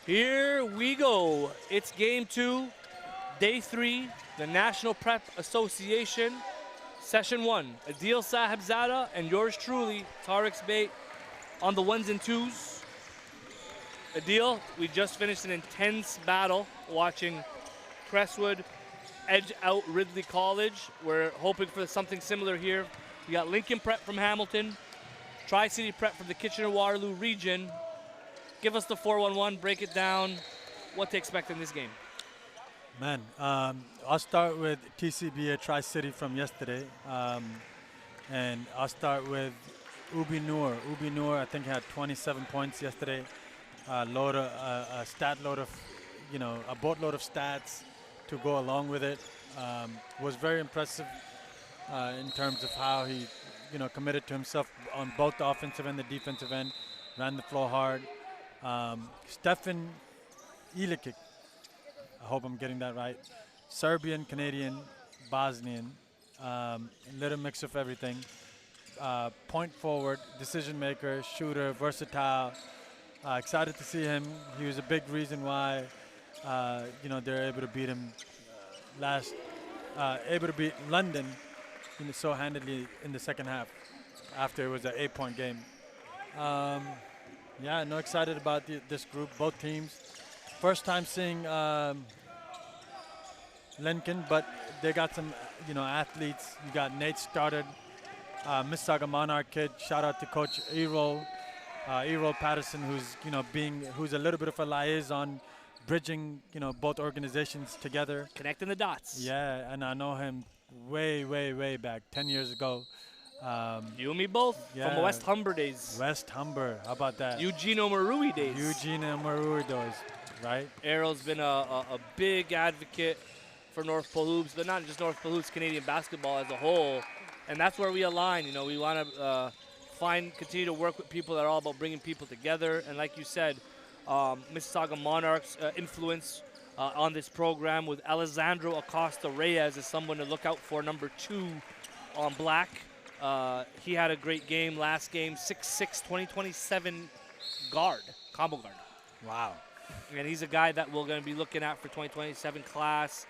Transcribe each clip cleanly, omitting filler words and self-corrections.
Here we go. It's game 2, day 3, the National Prep Association, session 1. Adil Sahibzada and yours truly, Tariq Bait, on the 1s and 2s. Adil, we just finished an intense battle watching Crestwood edge out Ridley College. We're hoping for something similar here. We got Lincoln Prep from Hamilton, Tri-City Prep from the Kitchener-Waterloo region. Give us the 4-1-1, break it down, what to expect in this game. Man, I'll start with TCBA Tri-City from yesterday. And I'll start with Ubi Noor. Ubi Noor, I think, had 27 points yesterday. A stat load of, a boatload of stats to go along with it. Was very impressive in terms of how he, committed to himself on both the offensive and the defensive end. Ran the floor hard. Stefan Ilikic, I hope I'm getting that right. Serbian, Canadian, Bosnian, little mix of everything. Point forward, decision maker, shooter, versatile. Excited to see him. He was a big reason why, they're able to beat him able to beat London, so handedly in the second half after it was an 8-point game. Yeah, excited about this group, both teams. First time seeing Lincoln, but they got some, athletes. You got Nate Stoddard, Mississauga Monarch kid. Shout out to Coach Errol Patterson, who's a little bit of a liaison, bridging, both organizations together. Connecting the dots. Yeah, and I know him way back, 10 years ago. You and me both, yeah, from West Humber days. West Humber, how about that? Eugenio Marui days. Eugenio Marui days, right? Errol's been a big advocate for North Palouse, but not just North Palouse, Canadian basketball as a whole. And that's where we align. We want to continue to work with people that are all about bringing people together. And like you said, Mississauga Monarchs' influence on this program with Alessandro Acosta Reyes is someone to look out for, number 2 on black. He had a great game last game, 6'6", 2027 guard, combo guard. Wow. And he's a guy that we're going to be looking at for 2027 class.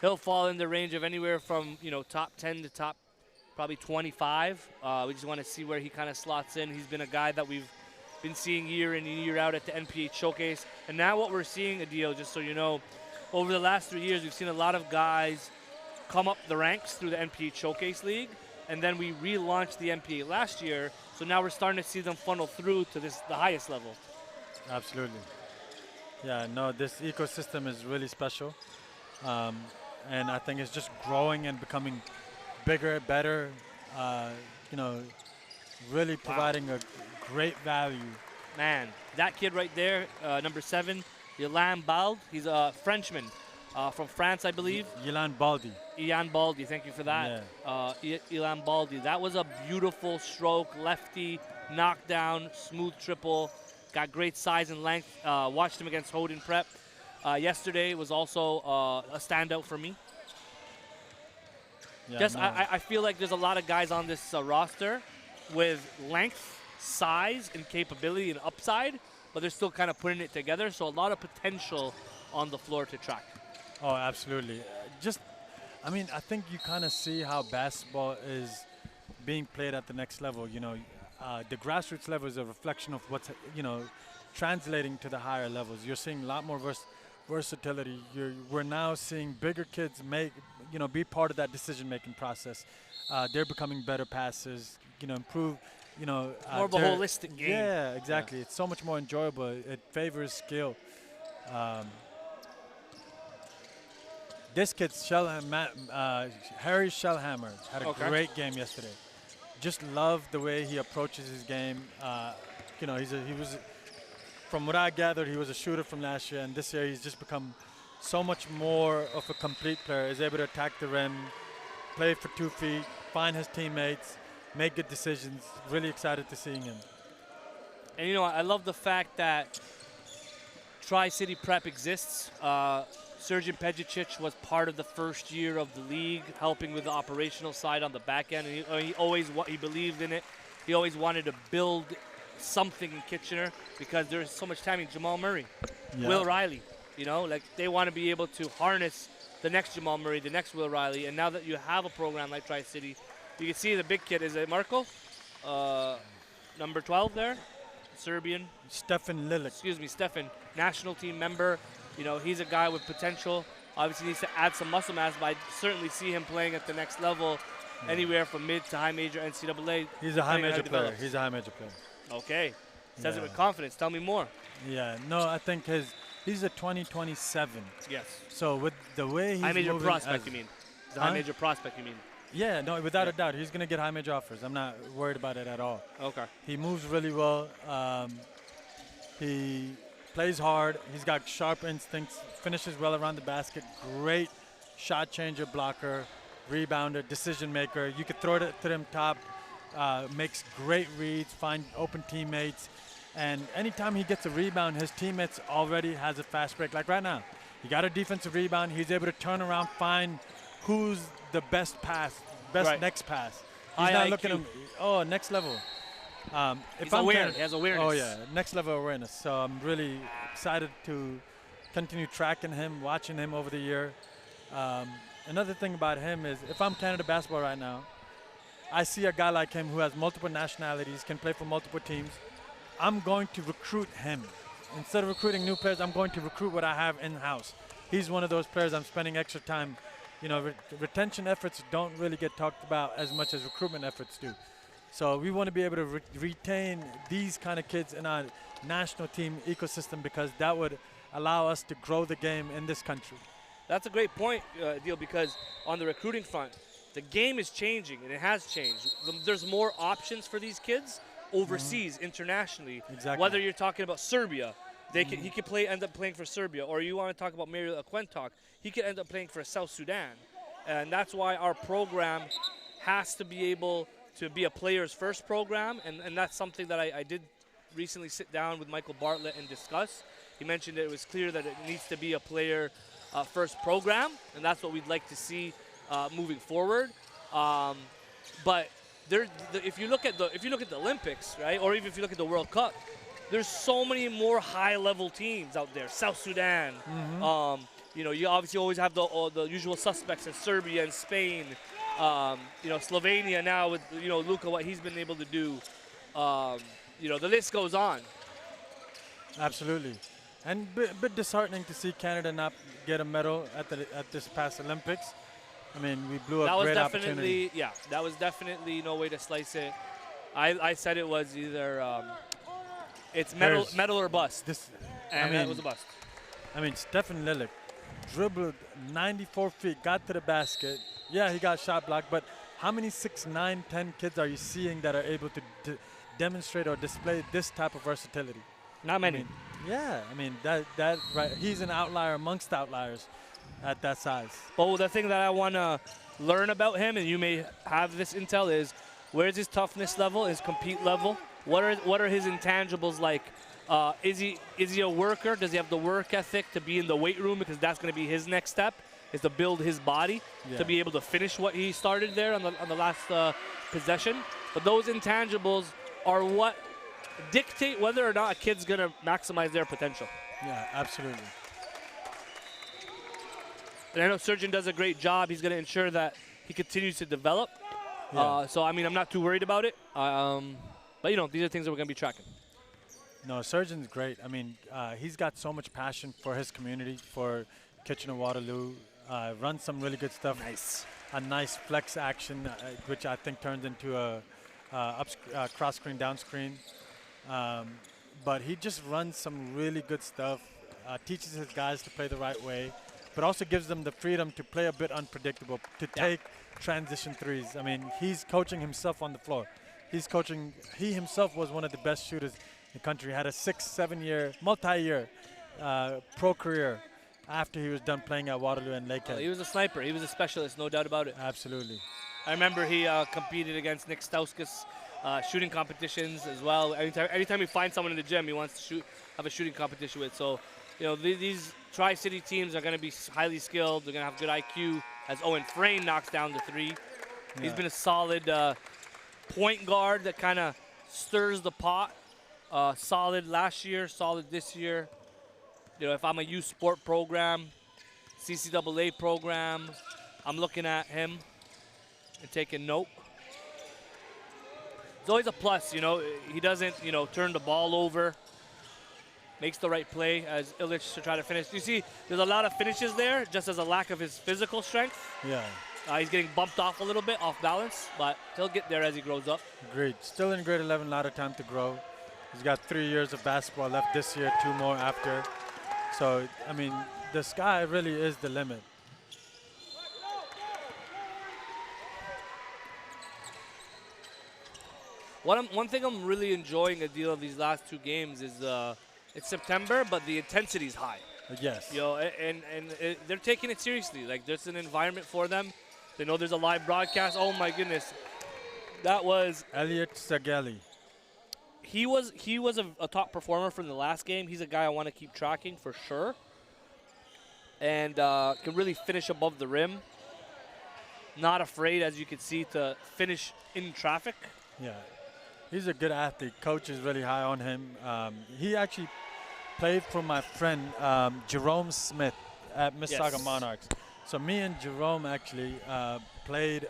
He'll fall in the range of anywhere from, top 10 to top probably 25. We just want to see where he kind of slots in. He's been a guy that we've been seeing year in and year out at the NPA Showcase. And now what we're seeing, Adil, just so you know, over the last 3 years, we've seen a lot of guys come up the ranks through the NPA Showcase League. And then we relaunched the NPA last year, so now we're starting to see them funnel through to the highest level. Absolutely. Yeah, this ecosystem is really special. And I think it's just growing and becoming bigger, better, really providing a great value. Man, that kid right there, number 7, Ilan Bald, he's a Frenchman. From France, I believe. Ilan Baldi. Ian Baldi, thank you for that. Yeah. Ilan Baldi. That was a beautiful stroke, lefty, knockdown, smooth triple. Got great size and length. Watched him against Hoden Prep. Yesterday was also a standout for me. Yeah, I feel like there's a lot of guys on this roster with length, size, and capability and upside, but they're still kind of putting it together. So a lot of potential on the floor to track. Oh, absolutely. I think you kind of see how basketball is being played at the next level. The grassroots level is a reflection of what's, translating to the higher levels. You're seeing a lot more versatility. We're now seeing bigger kids be part of that decision-making process. They're becoming better passers, improve, more of a holistic game. Yeah, exactly. Yeah. It's so much more enjoyable. It favors skill. This kid, Harry Shellhammer, had a great game yesterday. Just love the way he approaches his game. He was, from what I gathered, he was a shooter from last year, and this year he's just become so much more of a complete player. He's able to attack the rim, play for 2 feet, find his teammates, make good decisions. Really excited to seeing him. And I love the fact that Tri-City Prep exists. Sergeant Pejicic was part of the first year of the league, helping with the operational side on the back end. And he believed in it. He always wanted to build something in Kitchener because there's so much time in Jamal Murray. Yeah. Will Riley. You know, like they want to be able to harness the next Jamal Murray, the next Will Riley, and now that you have a program like Tri-City, you can see the big kid. Is it Marco? Number 12 there, Serbian. Stefan Lilic. Excuse me, Stefan, national team member. You know, he's a guy with potential. Obviously needs to add some muscle mass, but I certainly see him playing at the next level, anywhere from mid to high major NCAA. He's a high depending on how major he player. develops. He's a high major player. Okay, says it Yeah. with confidence. Tell me more. Yeah, no, I think he's a 2027. Yes. So with the way he's High major moving prospect, as- you mean? The Huh? high major prospect, you mean? Yeah, no, without a doubt, he's gonna get high major offers. I'm not worried about it at all. Okay. He moves really well. He plays hard. He's got sharp instincts. Finishes well around the basket. Great shot changer, blocker, rebounder, decision maker. You could throw it to him top. Makes great reads. Find open teammates. And anytime he gets a rebound, his teammates already has a fast break. Like right now, he got a defensive rebound. He's able to turn around, find who's the best pass, best Right. next pass. He's High not IQ. looking at him. Oh, next level. He's aware. He has awareness. Oh yeah, next level awareness. So I'm really excited to continue tracking him, watching him over the year. Another thing about him is, if I'm Canada basketball right now, I see a guy like him who has multiple nationalities, can play for multiple teams. I'm going to recruit him. Instead of recruiting new players, I'm going to recruit what I have in-house. He's one of those players I'm spending extra time. You know, retention efforts don't really get talked about as much as recruitment efforts do. So we want to be able to retain these kind of kids in our national team ecosystem, because that would allow us to grow the game in this country. That's a great point, Deal, because on the recruiting front, the game is changing, and it has changed. There's more options for these kids overseas, internationally. Exactly. Whether you're talking about Serbia, he could end up playing for Serbia, or you want to talk about Mario Aquentok, he could end up playing for South Sudan. And that's why our program has to be able to be a player's first program, and that's something that I did recently sit down with Michael Bartlett and discuss. He mentioned that it was clear that it needs to be a player first program, and that's what we'd like to see moving forward. But if you look at the Olympics, right, or even if you look at the World Cup, there's so many more high-level teams out there. South Sudan. You know, you obviously always have the usual suspects in Serbia and Spain. You know, Slovenia now with Luka, what he's been able to do. You know, the list goes on. Absolutely. And a bit disheartening to see Canada not get a medal at this past Olympics. I mean, we blew a great opportunity. Yeah, that was definitely no way to slice it. I said it was either it's medal or bust, and that was a bust. I mean, Stefan Lilic dribbled 94 feet, got to the basket. Yeah, he got shot blocked, but how many 6'9", 10 kids are you seeing that are able to demonstrate or display this type of versatility? Not many. I mean, that right. He's an outlier amongst outliers at that size. But the thing that I want to learn about him, and you may have this intel, is where's his toughness level, his compete level? What are his intangibles like? Is he a worker? Does he have the work ethic to be in the weight room? Because that's going to be his next step, is to build his body to be able to finish what he started there on the last possession. But those intangibles are what dictate whether or not a kid's going to maximize their potential. Yeah, absolutely. And I know Surgeon does a great job. He's going to ensure that he continues to develop. Yeah. So, I mean, I'm not too worried about it. But, you know, these are things that we're going to be tracking. No, Surgeon's great. I mean, he's got so much passion for his community, for Kitchener-Waterloo. Runs some really good stuff. Nice. A nice flex action, which I think turns into a cross screen, down screen. But he just runs some really good stuff, teaches his guys to play the right way, but also gives them the freedom to play a bit unpredictable, to take transition threes. I mean, he's coaching himself on the floor. He himself was one of the best shooters in the country, had a 6-7 year, multi-year pro career after he was done playing at Waterloo and Lakehead. He was a sniper. He was a specialist, no doubt about it. Absolutely. I remember he competed against Nick Stauskas shooting competitions as well. Anytime he finds someone in the gym, he wants to have a shooting competition with. So, you know, these Tri-City teams are going to be highly skilled. They're going to have good IQ. As Owen Frayne knocks down the three, he's been a solid point guard that kind of stirs the pot. Solid last year, solid this year. if I'm a youth sport program, CCAA program, I'm looking at him and taking note. It's always a plus, He doesn't, turn the ball over. Makes the right play as Illich to try to finish. You see, there's a lot of finishes there, just as a lack of his physical strength. Yeah. He's getting bumped off a little bit, off balance, but he'll get there as he grows up. Agreed. Still in grade 11, a lot of time to grow. He's got 3 years of basketball left this year, 2 more after. So, I mean, the sky really is the limit. One thing I'm really enjoying a deal of these last 2 games is it's September, but the intensity is high. Yes. They're taking it seriously. Like, there's an environment for them. They know there's a live broadcast. Oh my goodness, that was Elliot Sageli. He was a top performer from the last game. He's a guy I want to keep tracking for sure, and can really finish above the rim. Not afraid, as you can see, to finish in traffic. Yeah, he's a good athlete. Coach is really high on him. He actually played for my friend Jerome Smith at Mississauga Yes. Monarchs. So me and Jerome actually played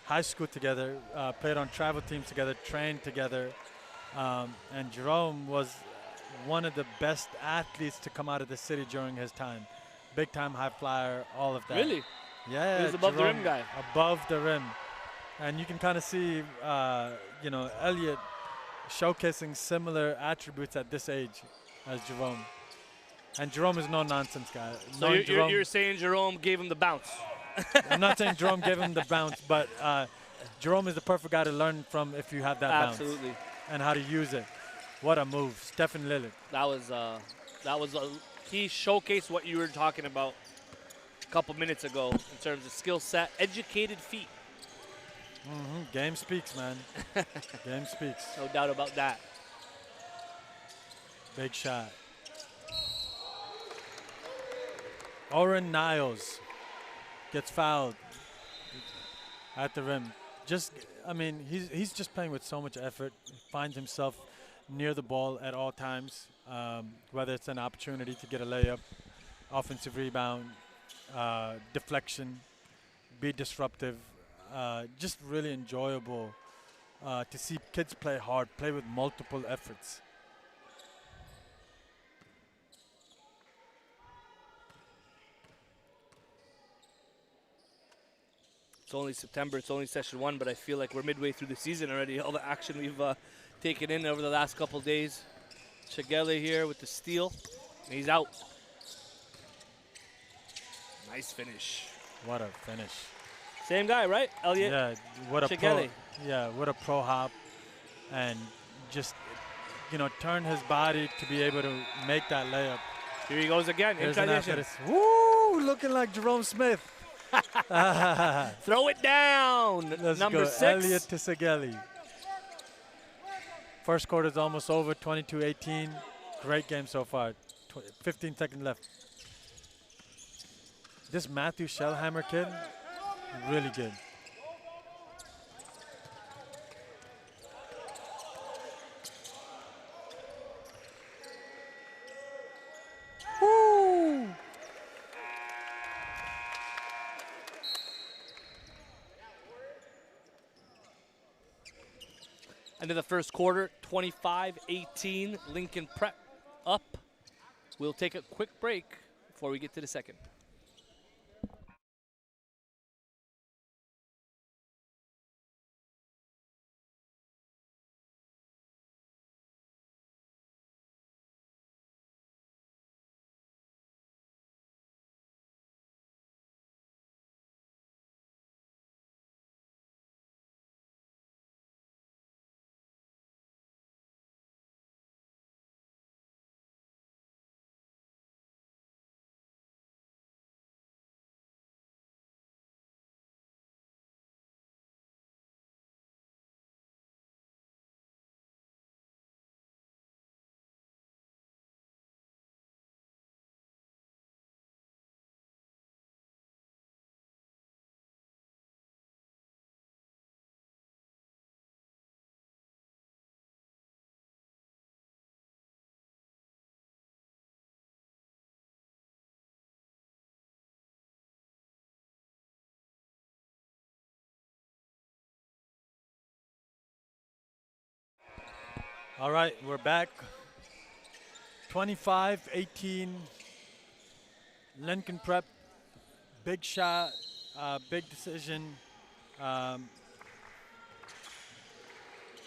high school together, played on travel teams together, trained together. And Jerome was one of the best athletes to come out of the city during his time. Big time high flyer, all of that. Really? Yeah. He was above the Jerome, rim guy. Above the rim. And you can kind of see, Elliot showcasing similar attributes at this age as Jerome. And Jerome is no nonsense guy. So you're saying Jerome gave him the bounce? I'm not saying Jerome gave him the bounce, but Jerome is the perfect guy to learn from if you have that bounce. Absolutely. And how to use it. What a move. Stephen Lillard. That was he showcased what you were talking about a couple minutes ago in terms of skill set, educated feet. Game speaks, man. Game speaks. No doubt about that. Big shot. Oren Niles gets fouled at the rim. He's just playing with so much effort. He finds himself near the ball at all times, whether it's an opportunity to get a layup, offensive rebound, deflection, be disruptive. Just really enjoyable to see kids play hard, play with multiple efforts. It's only September, it's only session 1, but I feel like we're midway through the season already. All the action we've taken in over the last couple days. Chagele here with the steal, and he's out. Nice finish. What a finish. Same guy, right? Elliot? Yeah, what a Chagele. what a pro hop, and just turn his body to be able to make that layup. Here he goes again. In transition. Woo! Looking like Jerome Smith. Throw it down. Let's Number go. 6. Elliot Tisageli. First quarter is almost over. 22-18. Great game so far. 15 seconds left. This Matthew Shellhammer kid, really good. Woo! End of the first quarter, 25-18. Lincoln Prep up. We'll take a quick break before we get to the second. All right, we're back. 25-18. Lincoln Prep, big shot, big decision um,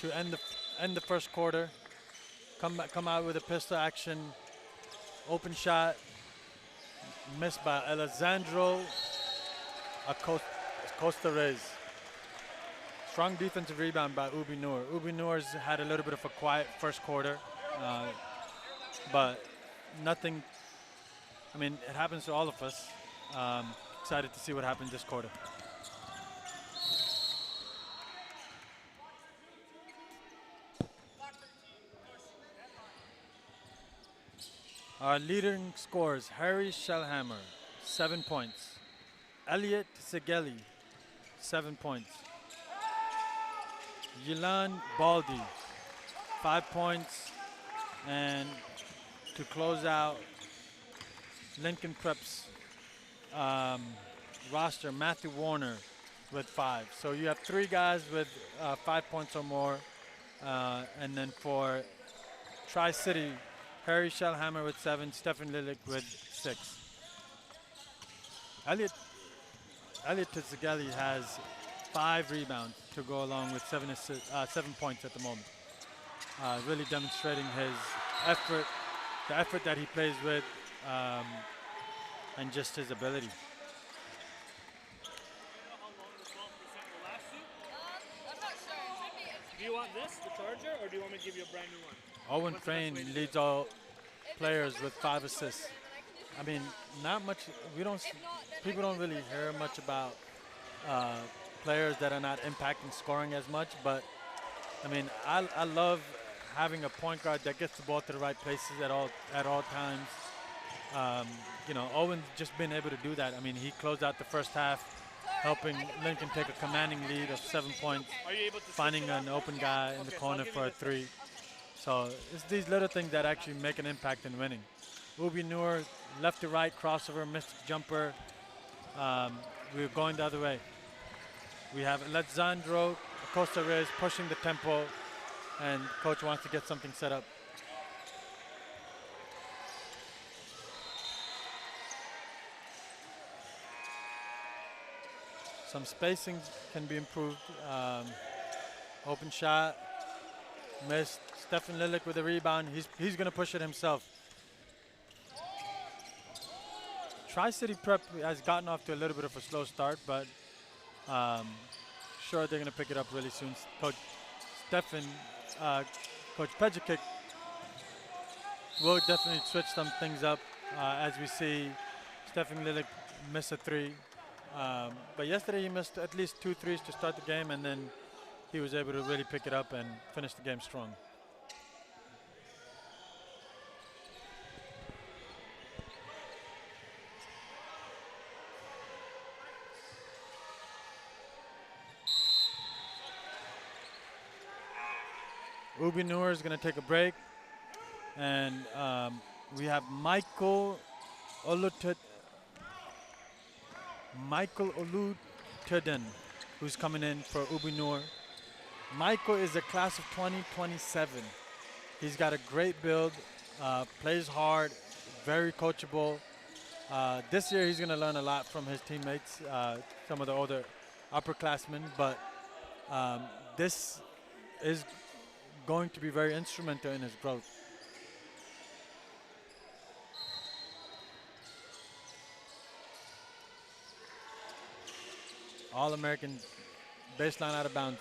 to end the first quarter. Come out with a pistol action, open shot, missed by Alessandro Acosta Reyes. Strong defensive rebound by Ubi Noor. Ubi Noor's had a little bit of a quiet first quarter, but nothing. I mean, it happens to all of us. Excited to see what happens this quarter. Our leading scorers: Harry Shellhammer, 7 points. Elliot Segeli, 7 points. Yilan Baldi, 5 points. And to close out Lincoln Prep's roster, Matthew Warner with 5. So you have 3 guys with 5 points or more. And then for Tri-City, Harry Shellhammer with 7, Stefan Lilik with 6. Elliot Tizageli has 5 rebounds to go along with 7 points at the moment. Really demonstrating his effort, the effort that he plays with, and just his ability. Do you want this, the charger, or do you want me to give you a brand new one? Owen Frayne leads all players with 5 assists. I mean, not much. People don't really hear much about players that are not impacting scoring as much. But I mean, I love having a point guard that gets the ball to the right places at all times. Owen's just been able to do that. I mean, he closed out the first half, helping Lincoln take a commanding lead of 7 points, finding an open guy in the corner for a 3. So it's these little things that actually make an impact in winning. Ubi Noor, left to right crossover, missed jumper. We're going the other way. We have Alessandro Acosta Reyes pushing the tempo, and coach wants to get something set up. Some spacing can be improved. Open shot, missed. Stefan Lilik with a rebound. He's going to push it himself. Tri-City Prep has gotten off to a little bit of a slow start, but sure they're going to pick it up really soon. Coach Pejic will definitely switch some things up as we see Stefan Lilik miss a 3. But yesterday he missed at least 2 threes to start the game, and then he was able to really pick it up and finish the game strong. Ubi Noor is going to take a break, and we have Michael Olutuden, who's coming in for Ubi Noor. Michael is a class of 2027. He's got a great build, plays hard, very coachable. This year he's going to learn a lot from his teammates, some of the older upperclassmen, but this is going to be very instrumental in his growth. All-American baseline out of bounds.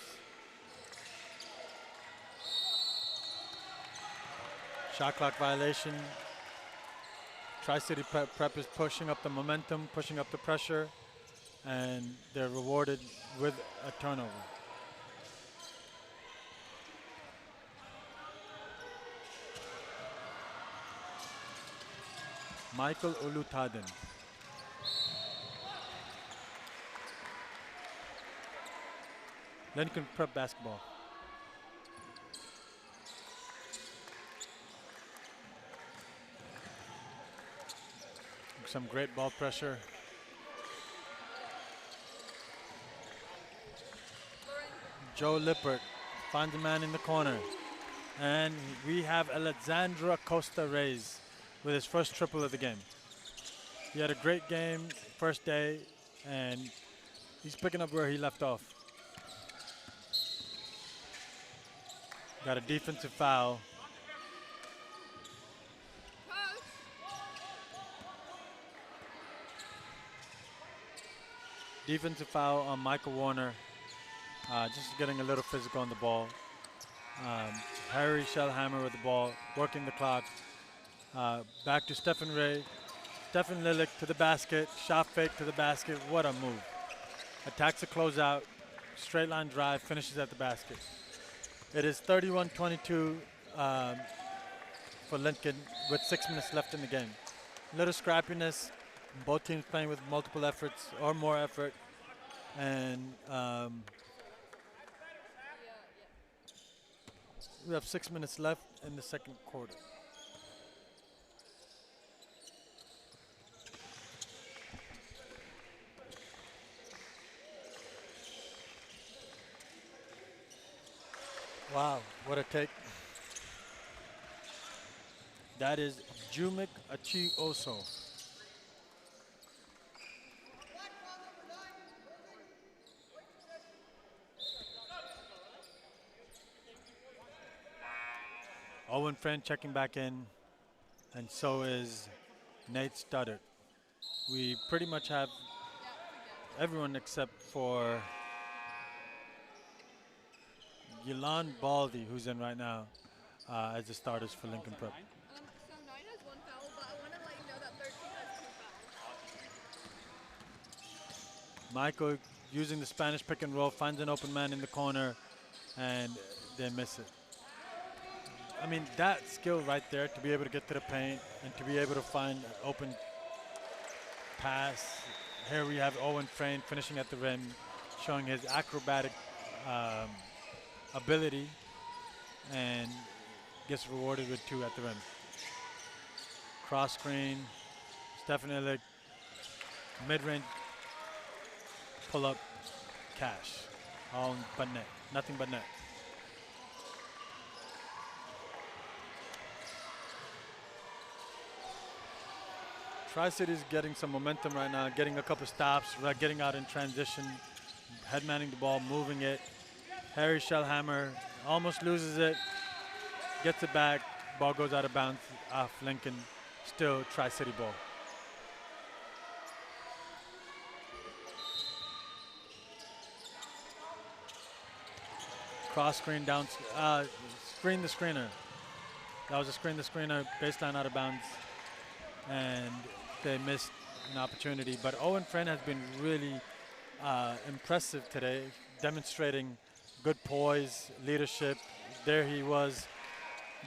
Shot clock violation. Tri-City Prep is pushing up the momentum, pushing up the pressure, and they're rewarded with a turnover. Michael Olutaden. Lincoln Prep basketball. Some great ball pressure. Joe Lippert finds a man in the corner. And we have Alexandra Costa Reyes with his first triple of the game. He had a great game first day, and he's picking up where he left off. Got a defensive foul. Defensive foul on Michael Warner. Just getting a little physical on the ball. Harry Shellhammer with the ball, working the clock. Back to Stephen Ray. Stephen Lilick to the basket. Shot fake to the basket. What a move. Attacks a closeout. Straight line drive. Finishes at the basket. It is 31-22 for Lincoln with 6 minutes left in the game. Little scrappiness. Both teams playing with multiple efforts or more effort. And we have 6 minutes left in the second quarter. Wow, what a take. That is Jumik Achioso. Owen Friend checking back in, and so is Nate Studdard. We pretty much have everyone except for Yolande Baldy, who's in right now, as the starters for Lincoln Prep. So 9 has 1 foul, but I want to let you know that 13 has 2 fouls. Michael using the Spanish pick and roll, finds an open man in the corner, and they miss it. I mean, that skill right there, to be able to get to the paint and to be able to find an open pass. Here we have Owen Frayne finishing at the rim, showing his acrobatic ability, and gets rewarded with 2 at the rim. Cross screen, Stephen Illich, mid-range pull-up, cash. All but net, nothing but net. Tri-City's getting some momentum right now, getting a couple stops, getting out in transition, headmanning the ball, moving it. Harry Shellhammer almost loses it, gets it back, ball goes out of bounds off Lincoln, still Tri-City ball. Cross screen down, screen the screener. That was a screen the screener, baseline out of bounds, and they missed an opportunity. But Owen Friend has been really impressive today, demonstrating good poise, leadership. There he was,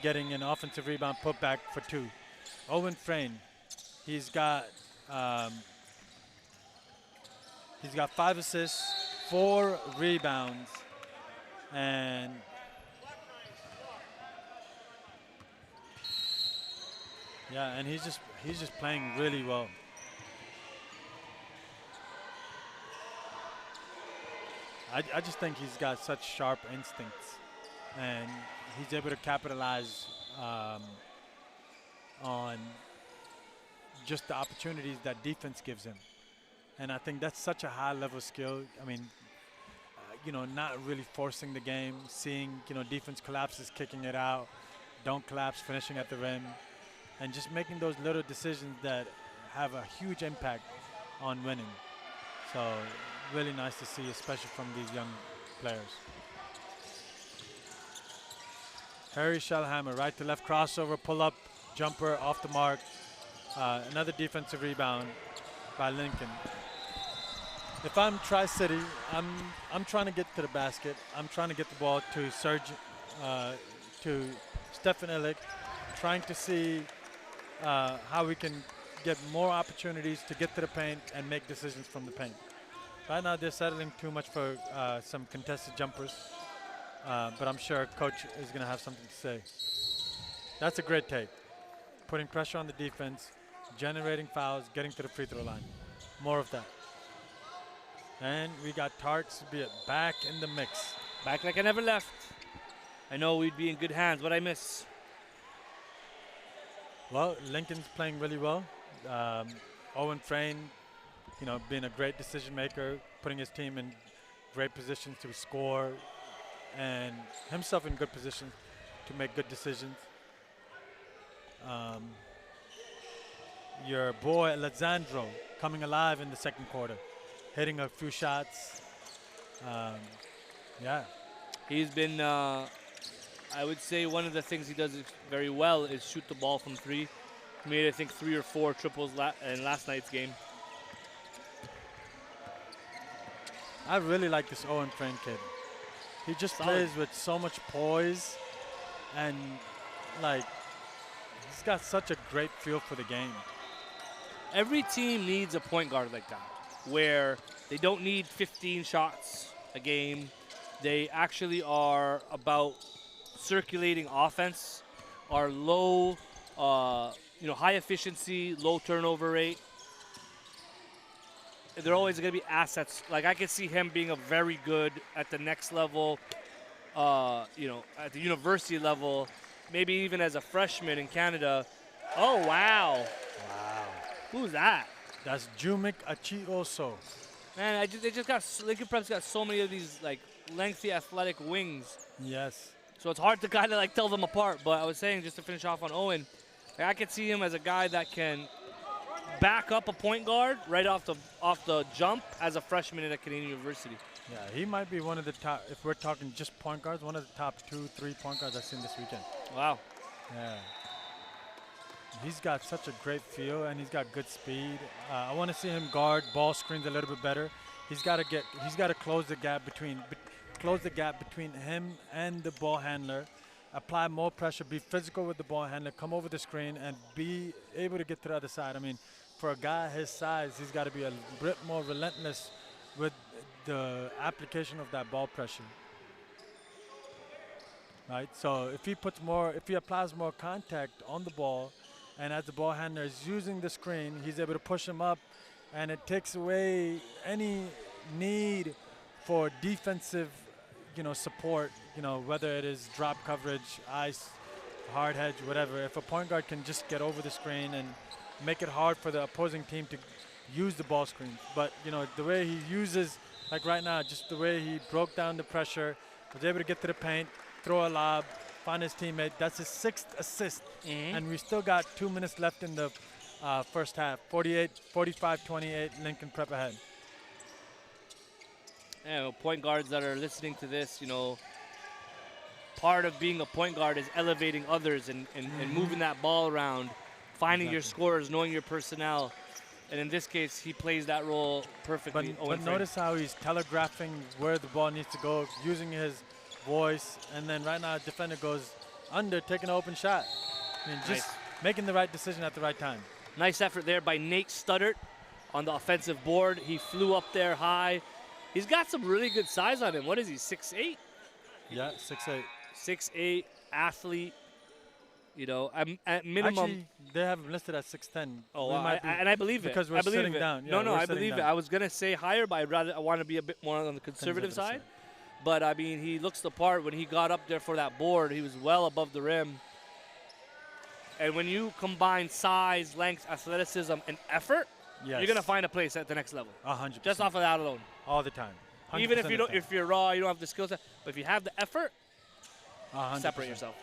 getting an offensive rebound, put back for 2. Owen Friend, he's got 5 assists, 4 rebounds, and yeah, and he's just playing really well. I just think he's got such sharp instincts, and he's able to capitalize on just the opportunities that defense gives him. And I think that's such a high level skill. I mean, not really forcing the game, seeing, defense collapses, kicking it out, don't collapse, finishing at the rim, and just making those little decisions that have a huge impact on winning. So really nice to see, especially from these young players. Harry Shellhammer, right to left crossover, pull up, jumper off the mark. Another defensive rebound by Lincoln. If I'm Tri-City, I'm trying to get to the basket. I'm trying to get the ball to to Stephen Illich, trying to see how we can get more opportunities to get to the paint and make decisions from the paint. Right now they're settling too much for some contested jumpers, but I'm sure coach is going to have something to say. That's a great take. Putting pressure on the defense, generating fouls, getting to the free throw line. More of that. And we got Tarek Sabia back in the mix. Back like I never left. I know we'd be in good hands. What I miss? Well, Lincoln's playing really well. Owen Frayne, being a great decision maker, putting his team in great positions to score, and himself in good positions to make good decisions. Your boy Alessandro coming alive in the second quarter, hitting a few shots. Yeah, He's been, I would say, one of the things he does very well is shoot the ball from three. He made, I think, 3 or 4 triples in last night's game. I really like this Owen Frayne kid. He just Solid. plays with so much poise, and like he's got such a great feel for the game. Every team needs a point guard like that, where they don't need 15 shots a game. They actually are about circulating offense, are low, high efficiency, low turnover rate. They're always going to be assets. Like, I could see him being a very good at the next level, at the university level, maybe even as a freshman in Canada. Oh, wow. Wow. Who's that? That's Jumik Achioso. Man, Lincoln Prep's got so many of these, like, lengthy athletic wings. Yes. So it's hard to kind of, like, tell them apart. But I was saying, just to finish off on Owen, I could see him as a guy that can back up a point guard right off the jump as a freshman at a Canadian university. Yeah, he might be one of the top, if we're talking just point guards, one of the top 2-3 point guards I've seen this weekend. Wow. Yeah. He's got such a great feel, and he's got good speed. I want to see him guard ball screens a little bit better. He's got to close the gap between him and the ball handler. Apply more pressure, be physical with the ball handler, come over the screen, and be able to get to the other side. I mean, for a guy his size, he's got to be a bit more relentless with the application of that ball pressure. Right? So if he applies more contact on the ball, and as the ball handler is using the screen, he's able to push him up, and it takes away any need for defensive, support, whether it is drop coverage, ice, hard hedge, whatever. If a point guard can just get over the screen and make it hard for the opposing team to use the ball screen. But, the way he uses, like right now, just the way he broke down the pressure, was able to get to the paint, throw a lob, find his teammate. That's his 6th assist. Mm-hmm. And we still got 2 minutes left in the first half. 45-28, Lincoln Prep ahead. Point guards that are listening to this, part of being a point guard is elevating others and moving that ball around, finding your scorers, knowing your personnel. And in this case, he plays that role perfectly. But notice how he's telegraphing where the ball needs to go, using his voice. And then right now, defender goes under, taking an open shot. I mean, just making the right decision at the right time. Nice effort there by Nate Studdert on the offensive board. He flew up there high. He's got some really good size on him. What is he, 6'8"? Yeah, 6'8". 6'8", athlete. At minimum. Actually, they have him listed at 6'10". Oh, and I believe it. Because we're sitting down. Yeah, I believe it. I was going to say higher, but I want to be a bit more on the conservative side. But, I mean, he looks the part. When he got up there for that board, he was well above the rim. And when you combine size, length, athleticism, and effort, you're going to find a place at the next level. 100%. Just off of that alone. All the time. Even if you're raw, you don't have the skill set. But if you have the effort, 100%. separate yourself.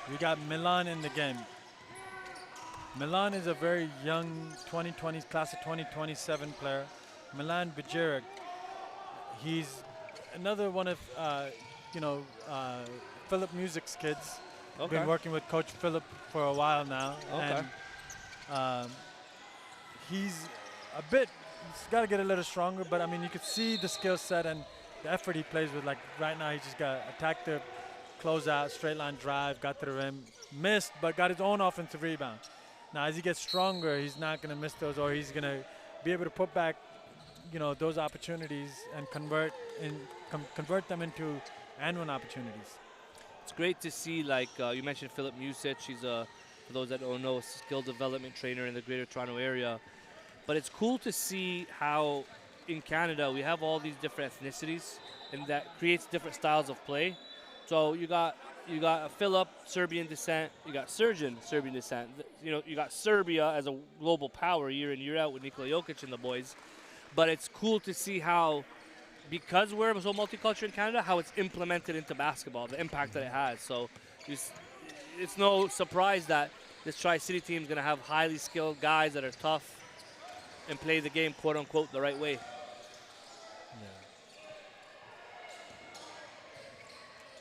We got Milan in the game. Milan is a very young 2020 class of 2027 player. Milan Bajeric. He's another one of Philip Music's kids. Okay. Been working with Coach Philip for a while now. Okay. And he's got to get a little stronger, but I mean, you could see the skill set and the effort he plays with. Like right now, he just got attacked the closeout, straight line drive, got to the rim, missed, but got his own offensive rebound. Now, as he gets stronger, he's not going to miss those, or he's going to be able to put back, those opportunities and convert them into and-one opportunities. It's great to see, like you mentioned, Philip Music. He's for those that don't know, a skill development trainer in the Greater Toronto area. But it's cool to see how in Canada, we have all these different ethnicities, and that creates different styles of play. So you got Philip, Serbian descent. You got Sergeant, Serbian descent. You know, you got Serbia as a global power year in, year out with Nikola Jokic and the boys. But it's cool to see how, because we're so multicultural in Canada, how it's implemented into basketball, the impact that it has. So it's no surprise that this Tri-City team is going to have highly skilled guys that are tough and play the game, quote unquote, the right way. Yeah.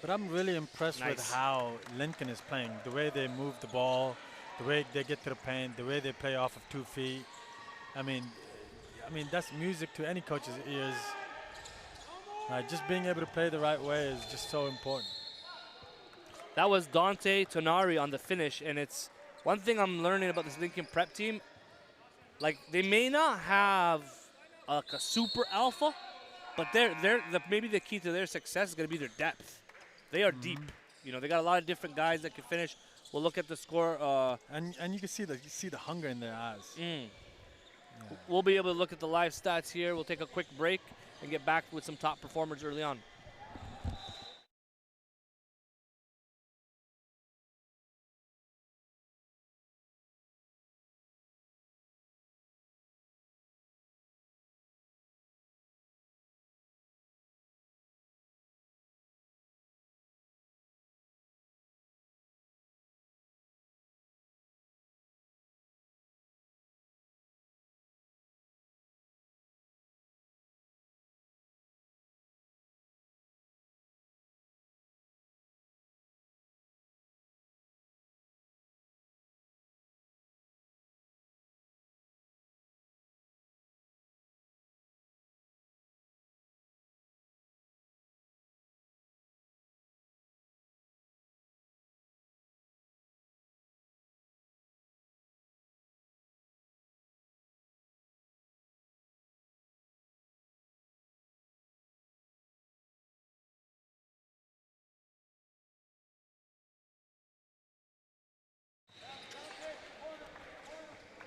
But I'm really impressed with how Lincoln is playing. The way they move the ball, the way they get to the paint, the way they play off of 2 feet. I mean, that's music to any coach's ears. Just being able to play the right way is just so important. That was Dante Tonari on the finish, and it's one thing I'm learning about this Lincoln Prep team. Like, they may not have like a super alpha, but maybe the key to their success is going to be their depth. They are deep. You know, they got a lot of different guys that can finish. We'll look at the score. And you can see the hunger in their eyes. Yeah. We'll be able to look at the live stats here. We'll take a quick break and get back with some top performers early on.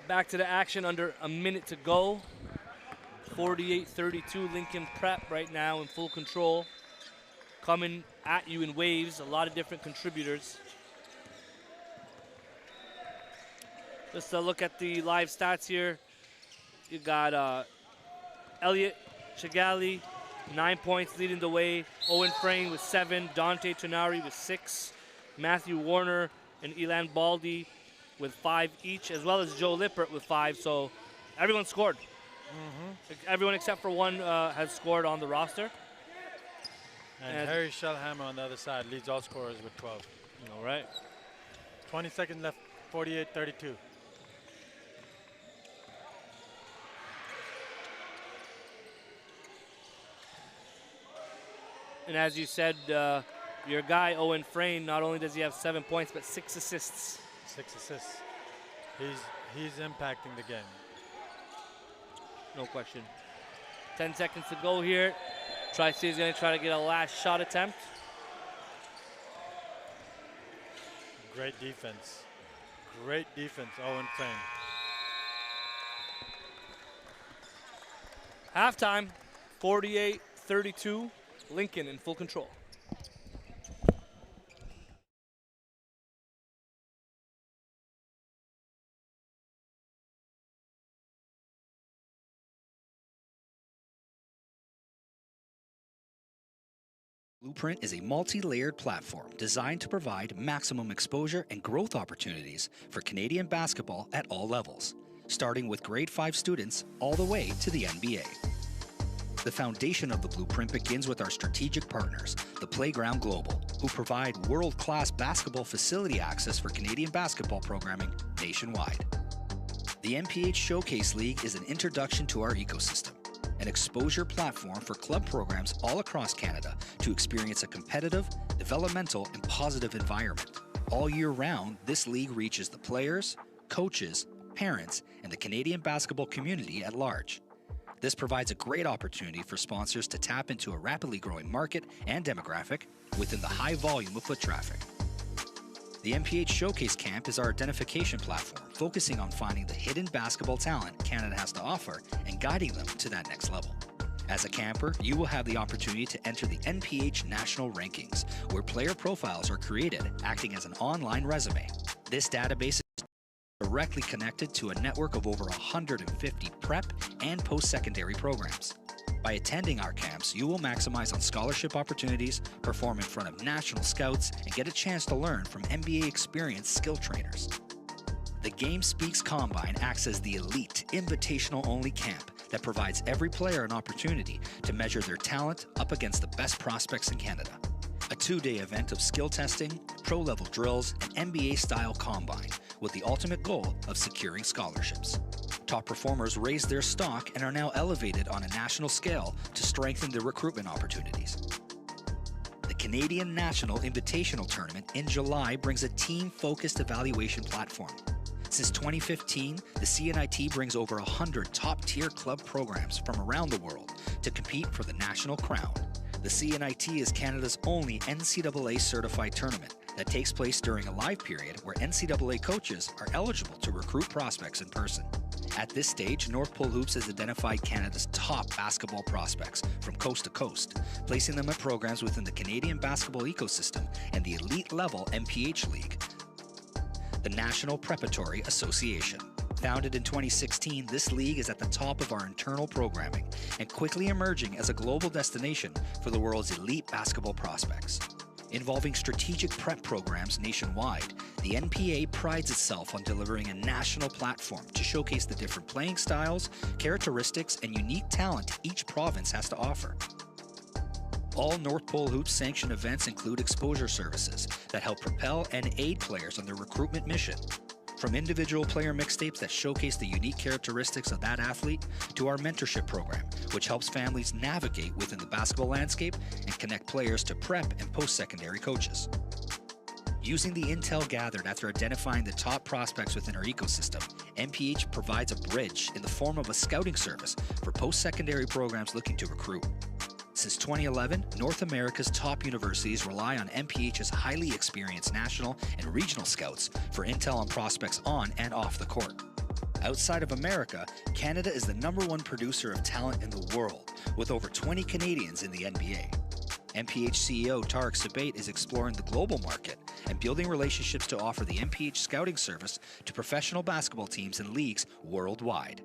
Back to the action, under a minute to go. 48-32, Lincoln Prep right now in full control. Coming at you in waves, a lot of different contributors. Just to look at the live stats here. You got Elliot Chigali, 9 points leading the way. Owen Frayne with 7, Dante Tonari with 6, Matthew Warner and Elan Baldi with 5 each, as well as Joe Lippert with 5. So everyone scored. Everyone except for one has scored on the roster. And Harry Shellhammer on the other side leads all scorers with 12. All right. 20 seconds left, 48-32. And as you said, your guy, Owen Frayne, not only does he have 7 points, but 6 assists. 6 assists. He's impacting the game. No question. 10 seconds to go here. Tri-City's going to try to get a last shot attempt. Great defense. Great defense, Owen Frayne. Halftime, 48-32, Lincoln in full control. Blueprint is a multi-layered platform designed to provide maximum exposure and growth opportunities for Canadian basketball at all levels, starting with grade 5 students all the way to the NBA. The foundation of the Blueprint begins with our strategic partners, the Playground Global, who provide world-class basketball facility access for Canadian basketball programming nationwide. The NPA Showcase League is an introduction to our ecosystem, an exposure platform for club programs all across Canada to experience a competitive, developmental, and positive environment. All year round, this league reaches the players, coaches, parents, and the Canadian basketball community at large. This provides a great opportunity for sponsors to tap into a rapidly growing market and demographic within the high volume of foot traffic. The NPH Showcase Camp is our identification platform, focusing on finding the hidden basketball talent Canada has to offer and guiding them to that next level. As a camper, you will have the opportunity to enter the NPH National Rankings, where player profiles are created, acting as an online resume. This database is directly connected to a network of over 150 prep and post-secondary programs. By attending our camps, you will maximize on scholarship opportunities, perform in front of national scouts, and get a chance to learn from NBA experienced skill trainers. The Game Speaks Combine acts as the elite, invitational-only camp that provides every player an opportunity to measure their talent up against the best prospects in Canada. A 2-day event of skill testing, pro-level drills, and NBA-style combine, with the ultimate goal of securing scholarships. Top performers raised their stock and are now elevated on a national scale to strengthen their recruitment opportunities. The Canadian National Invitational Tournament in July brings a team-focused evaluation platform. Since 2015, the CNIT brings over 100 top-tier club programs from around the world to compete for the national crown. The CNIT is Canada's only NCAA-certified tournament that takes place during a live period where NCAA coaches are eligible to recruit prospects in person. At this stage, North Pole Hoops has identified Canada's top basketball prospects from coast to coast, placing them at programs within the Canadian basketball ecosystem and the elite-level NPH League, the National Preparatory Association. Founded in 2016, this league is at the top of our internal programming and quickly emerging as a global destination for the world's elite basketball prospects. Involving strategic prep programs nationwide, the NPA prides itself on delivering a national platform to showcase the different playing styles, characteristics, and unique talent each province has to offer. All North Pole Hoops sanctioned events include exposure services that help propel and aid players on their recruitment mission. From individual player mixtapes that showcase the unique characteristics of that athlete, to our mentorship program, which helps families navigate within the basketball landscape and connect players to prep and post-secondary coaches. Using the intel gathered after identifying the top prospects within our ecosystem, NPH provides a bridge in the form of a scouting service for post-secondary programs looking to recruit. Since 2011, North America's top universities rely on NPH's highly experienced national and regional scouts for intel on prospects on and off the court. Outside of America, Canada is the #1 producer of talent in the world, with over 20 Canadians in the NBA. NPH CEO Tarek Sabate is exploring the global market and building relationships to offer the NPH scouting service to professional basketball teams and leagues worldwide.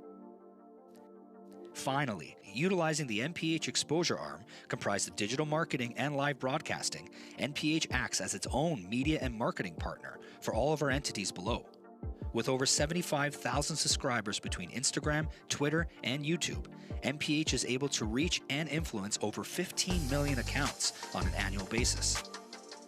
Finally, utilizing the NPH exposure arm, comprised of digital marketing and live broadcasting, NPH acts as its own media and marketing partner for all of our entities below. With over 75,000 subscribers between Instagram, Twitter, and YouTube, NPH is able to reach and influence over 15 million accounts on an annual basis,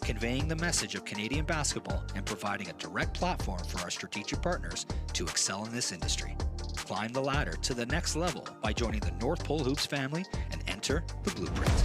conveying the message of Canadian basketball and providing a direct platform for our strategic partners to excel in this industry. Climb the ladder to the next level by joining the North Pole Hoops family and enter the blueprint.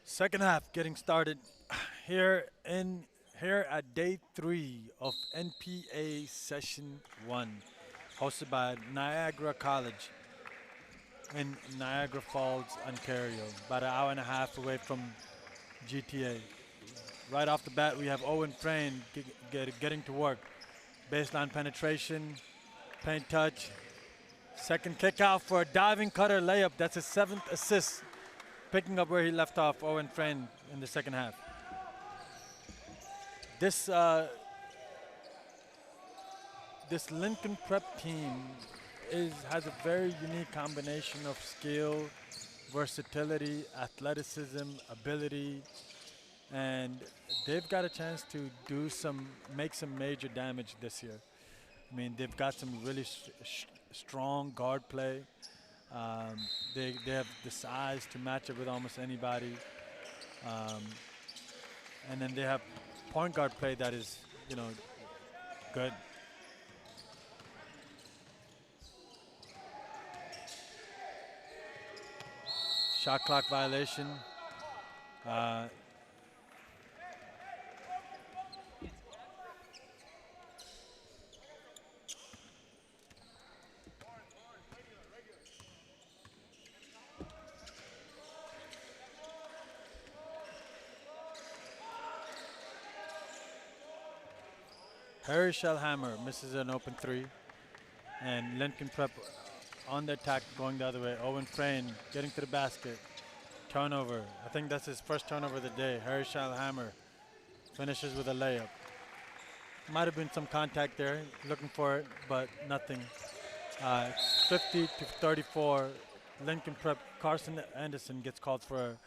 Second half getting started here in here at day 3 of NPA session 1, hosted by Niagara College in Niagara Falls, Ontario, about an hour and a half away from GTA. Right off the bat, we have Owen Frayne getting to work. Baseline penetration, paint touch, second kick out for a diving cutter layup. That's his 7th assist, picking up where he left off, Owen Frayne, in the second half. This Lincoln Prep team has a very unique combination of skill, versatility, athleticism, ability, and they've got a chance to make some major damage this year. I mean, they've got some really strong guard play. They have the size to match it with almost anybody, um, and then they have point guard play that is, good. Shot clock violation. Harry Shellhammer misses an open 3. And Lincoln Prep on the attack going the other way. Owen Frayne getting to the basket. Turnover. I think that's his first turnover of the day. Harry Shellhammer finishes with a layup. Might have been some contact there, looking for it, but nothing. 50 to 34. Lincoln Prep. Carson Anderson gets called for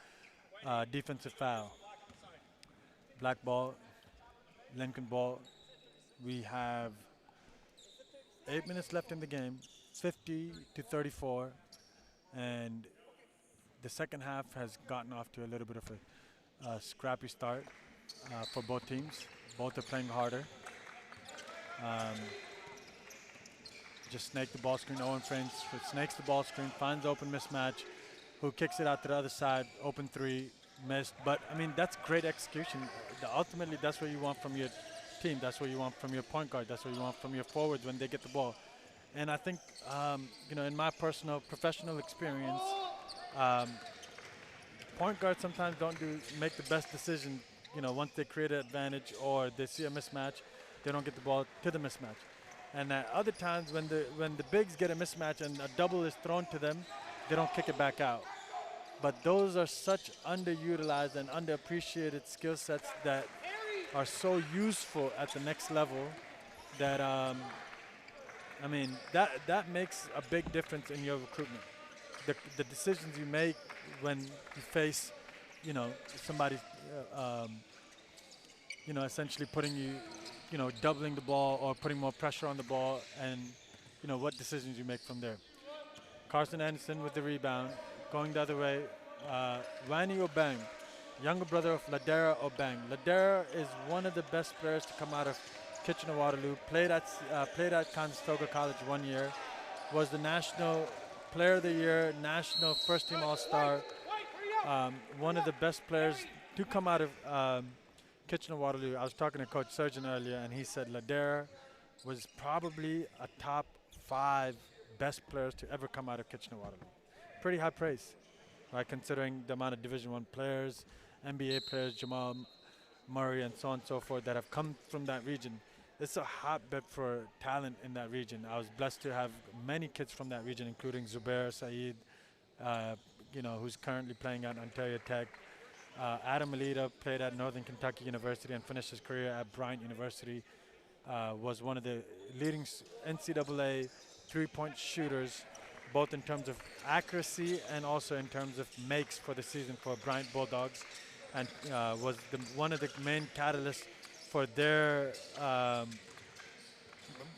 a defensive foul. Black ball. Lincoln ball. We have 8 minutes left in the game, 50 to 34, and the second half has gotten off to a little bit of a scrappy start for both teams. Both are playing harder. Just snake the ball screen. Owen Frayne snakes the ball screen, finds open mismatch, who kicks it out to the other side. Open 3, missed. But, I mean, that's great execution. Ultimately, that's what you want from your team. That's what you want from your point guard. That's what you want from your forwards when they get the ball. And I think, in my personal professional experience, point guards sometimes don't make the best decision. Once they create an advantage or they see a mismatch, they don't get the ball to the mismatch. And at other times when the bigs get a mismatch and a double is thrown to them, they don't kick it back out. But those are such underutilized and underappreciated skill sets that are so useful at the next level that that makes a big difference in your recruitment. The decisions you make when you face, somebody, essentially putting doubling the ball or putting more pressure on the ball, and what decisions you make from there. Carson Anderson with the rebound, going the other way. Wani Obeng, younger brother of Ladera Obeng. Ladera is one of the best players to come out of Kitchener-Waterloo. Played at Conestoga College 1 year. Was the National Player of the Year, National First Team All-Star. One of the best players to come out of Kitchener-Waterloo. I was talking to Coach Surgeon earlier, and he said Ladera was probably a top 5 best players to ever come out of Kitchener-Waterloo. Pretty high praise, right? Considering the amount of Division I players, NBA players, Jamal Murray, and so on and so forth that have come from that region. It's a hotbed for talent in that region. I was blessed to have many kids from that region, including Zubair Saeed, who's currently playing at Ontario Tech. Adam Alita played at Northern Kentucky University and finished his career at Bryant University. Was one of the leading NCAA three-point shooters, both in terms of accuracy and also in terms of makes for the season for Bryant Bulldogs, and was one of the main catalysts for their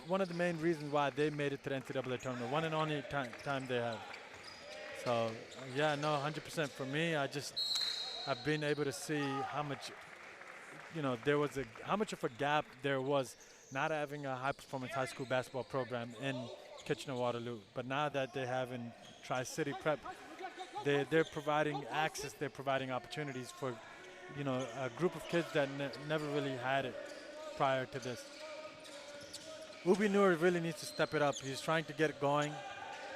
one of the main reasons why they made it to the NCAA tournament. One and only time they have. So, 100% for me. I've been able to see how much, how much of a gap there was not having a high-performance high school basketball program in Kitchener-Waterloo. But now that they have in Tri-City Prep, they're providing access, they're providing opportunities for, a group of kids that never really had it prior to this. Ubi Nur really needs to step it up. He's trying to get it going,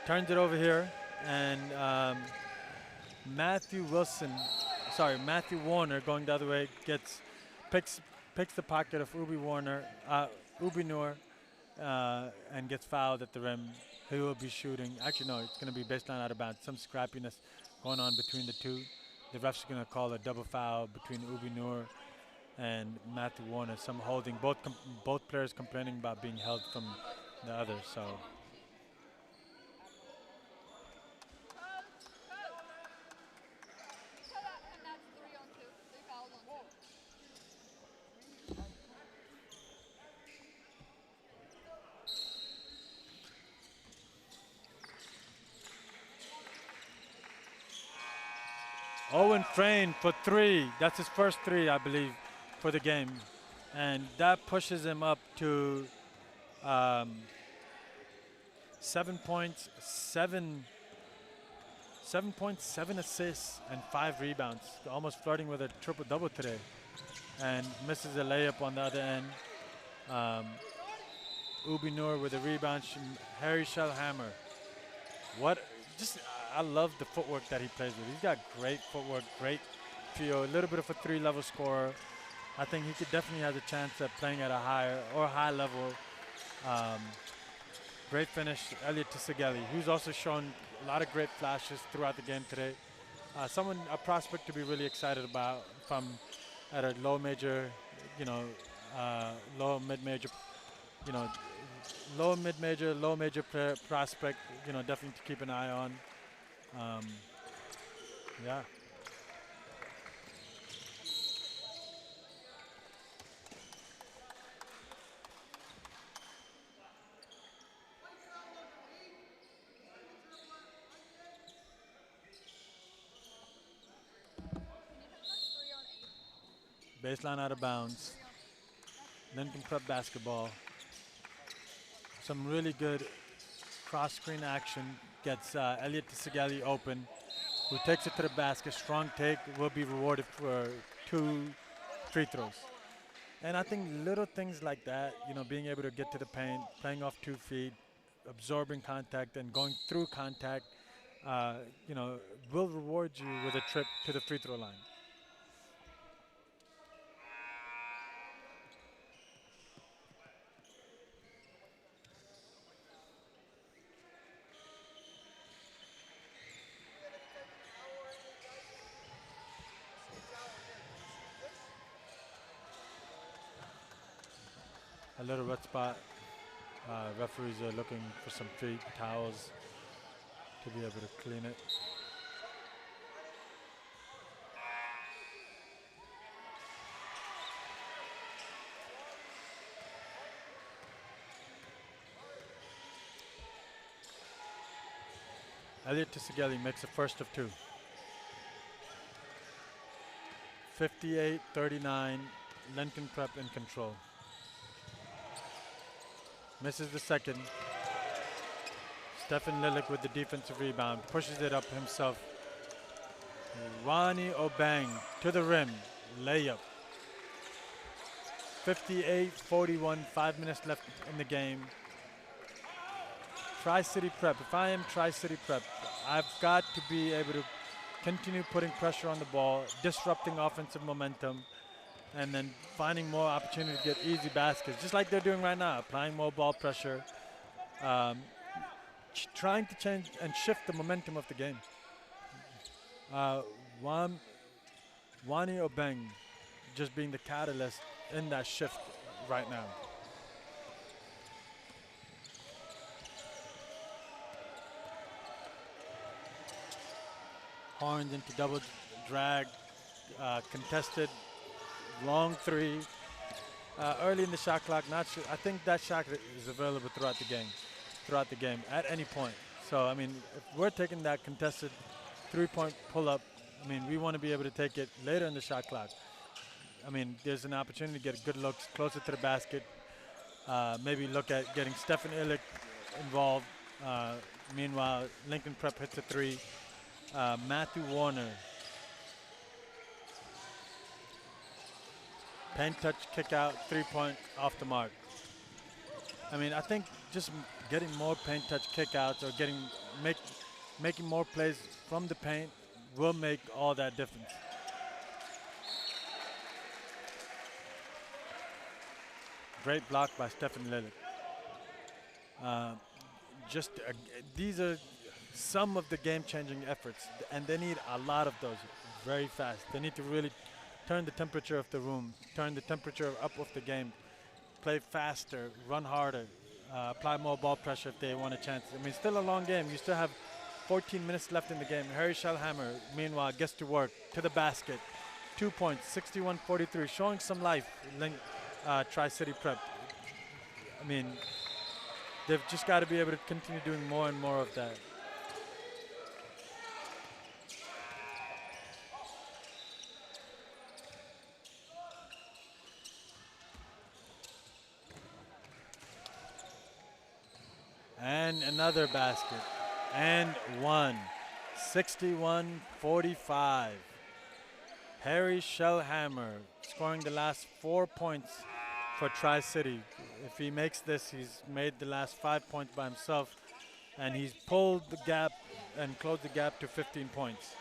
turns it over here, and Matthew Warner going the other way picks the pocket of Ubi Nur, and gets fouled at the rim. He will be shooting. Actually, no, it's going to be baseline out of bounds. Some scrappiness going on between the two. The ref's going to call a double foul between Ubi Nur and Matthew Warner. Some holding. Both players complaining about being held from the other. So. And that's 3 on 2. 3 fouls on 2. Owen Frayne for 3. That's his first 3, I believe, for the game. And that pushes him up to 7 points, 7 points, 7 assists, and 5 rebounds. Almost flirting with a triple-double today. And misses a layup on the other end. Ubi Nur with a rebound. Harry Shellhammer. I love the footwork that he plays with. He's got great footwork, great feel, a little bit of a 3-level scorer. I think he could definitely have a chance at playing at a high level. Great finish, Elliot Tissagelli, who's also shown a lot of great flashes throughout the game today. A prospect to be really excited about from at a low major, low mid-major, low major prospect, definitely to keep an eye on. Yeah. Baseline out of bounds. Lincoln Prep basketball. Some really good cross-screen action. Gets Elliot Tissagelli open, who takes it to the basket. Strong take, will be rewarded for 2 free throws. And I think little things like that, being able to get to the paint, playing off 2 feet, absorbing contact and going through contact, will reward you with a trip to the free throw line. A little wet spot. Referees are looking for some free towels to be able to clean it. Elliot Tissagelli makes a first of 2. 58-39, Lincoln Prep in control. Misses the second. Stephen Lilick with the defensive rebound. Pushes it up himself. Ronnie Obeng to the rim. Layup. 58-41, 5 minutes left in the game. Tri-City Prep. If I am Tri-City Prep, I've got to be able to continue putting pressure on the ball, disrupting offensive momentum, and then finding more opportunity to get easy baskets, just like they're doing right now, applying more ball pressure, trying to change and shift the momentum of the game. Wani Obeng just being the catalyst in that shift right now. Horns into double drag, contested, long 3. Early in the shot clock, not sure. I think that shot is available throughout the game at any point. So, I mean, if we're taking that contested 3-point pull-up, I mean, we want to be able to take it later in the shot clock. I mean, there's an opportunity to get good looks closer to the basket. Maybe look at getting Stephen Illick involved. Meanwhile, Lincoln Prep hits a 3. Matthew Warner. Paint touch, kick out, 3-point off the mark. I mean, I think just getting more paint touch kickouts or making more plays from the paint will make all that difference. Great block by Stefan Lillard. These are some of the game-changing efforts, and they need a lot of those very fast. They need to really turn the temperature of the room, turn the temperature up of the game, play faster, run harder, apply more ball pressure if they want a chance. I mean, still a long game. You still have 14 minutes left in the game. Harry Shellhammer, meanwhile, gets to work, to the basket. 2 points, 61-43, showing some life, Tri-City Prep. I mean, they've just got to be able to continue doing more and more of that. And another basket. And one. 61-45. Harry Shellhammer scoring the last 4 points for Tri-City. If he makes this, he's made the last 5 points by himself. And he's pulled the gap and closed the gap to 15 points.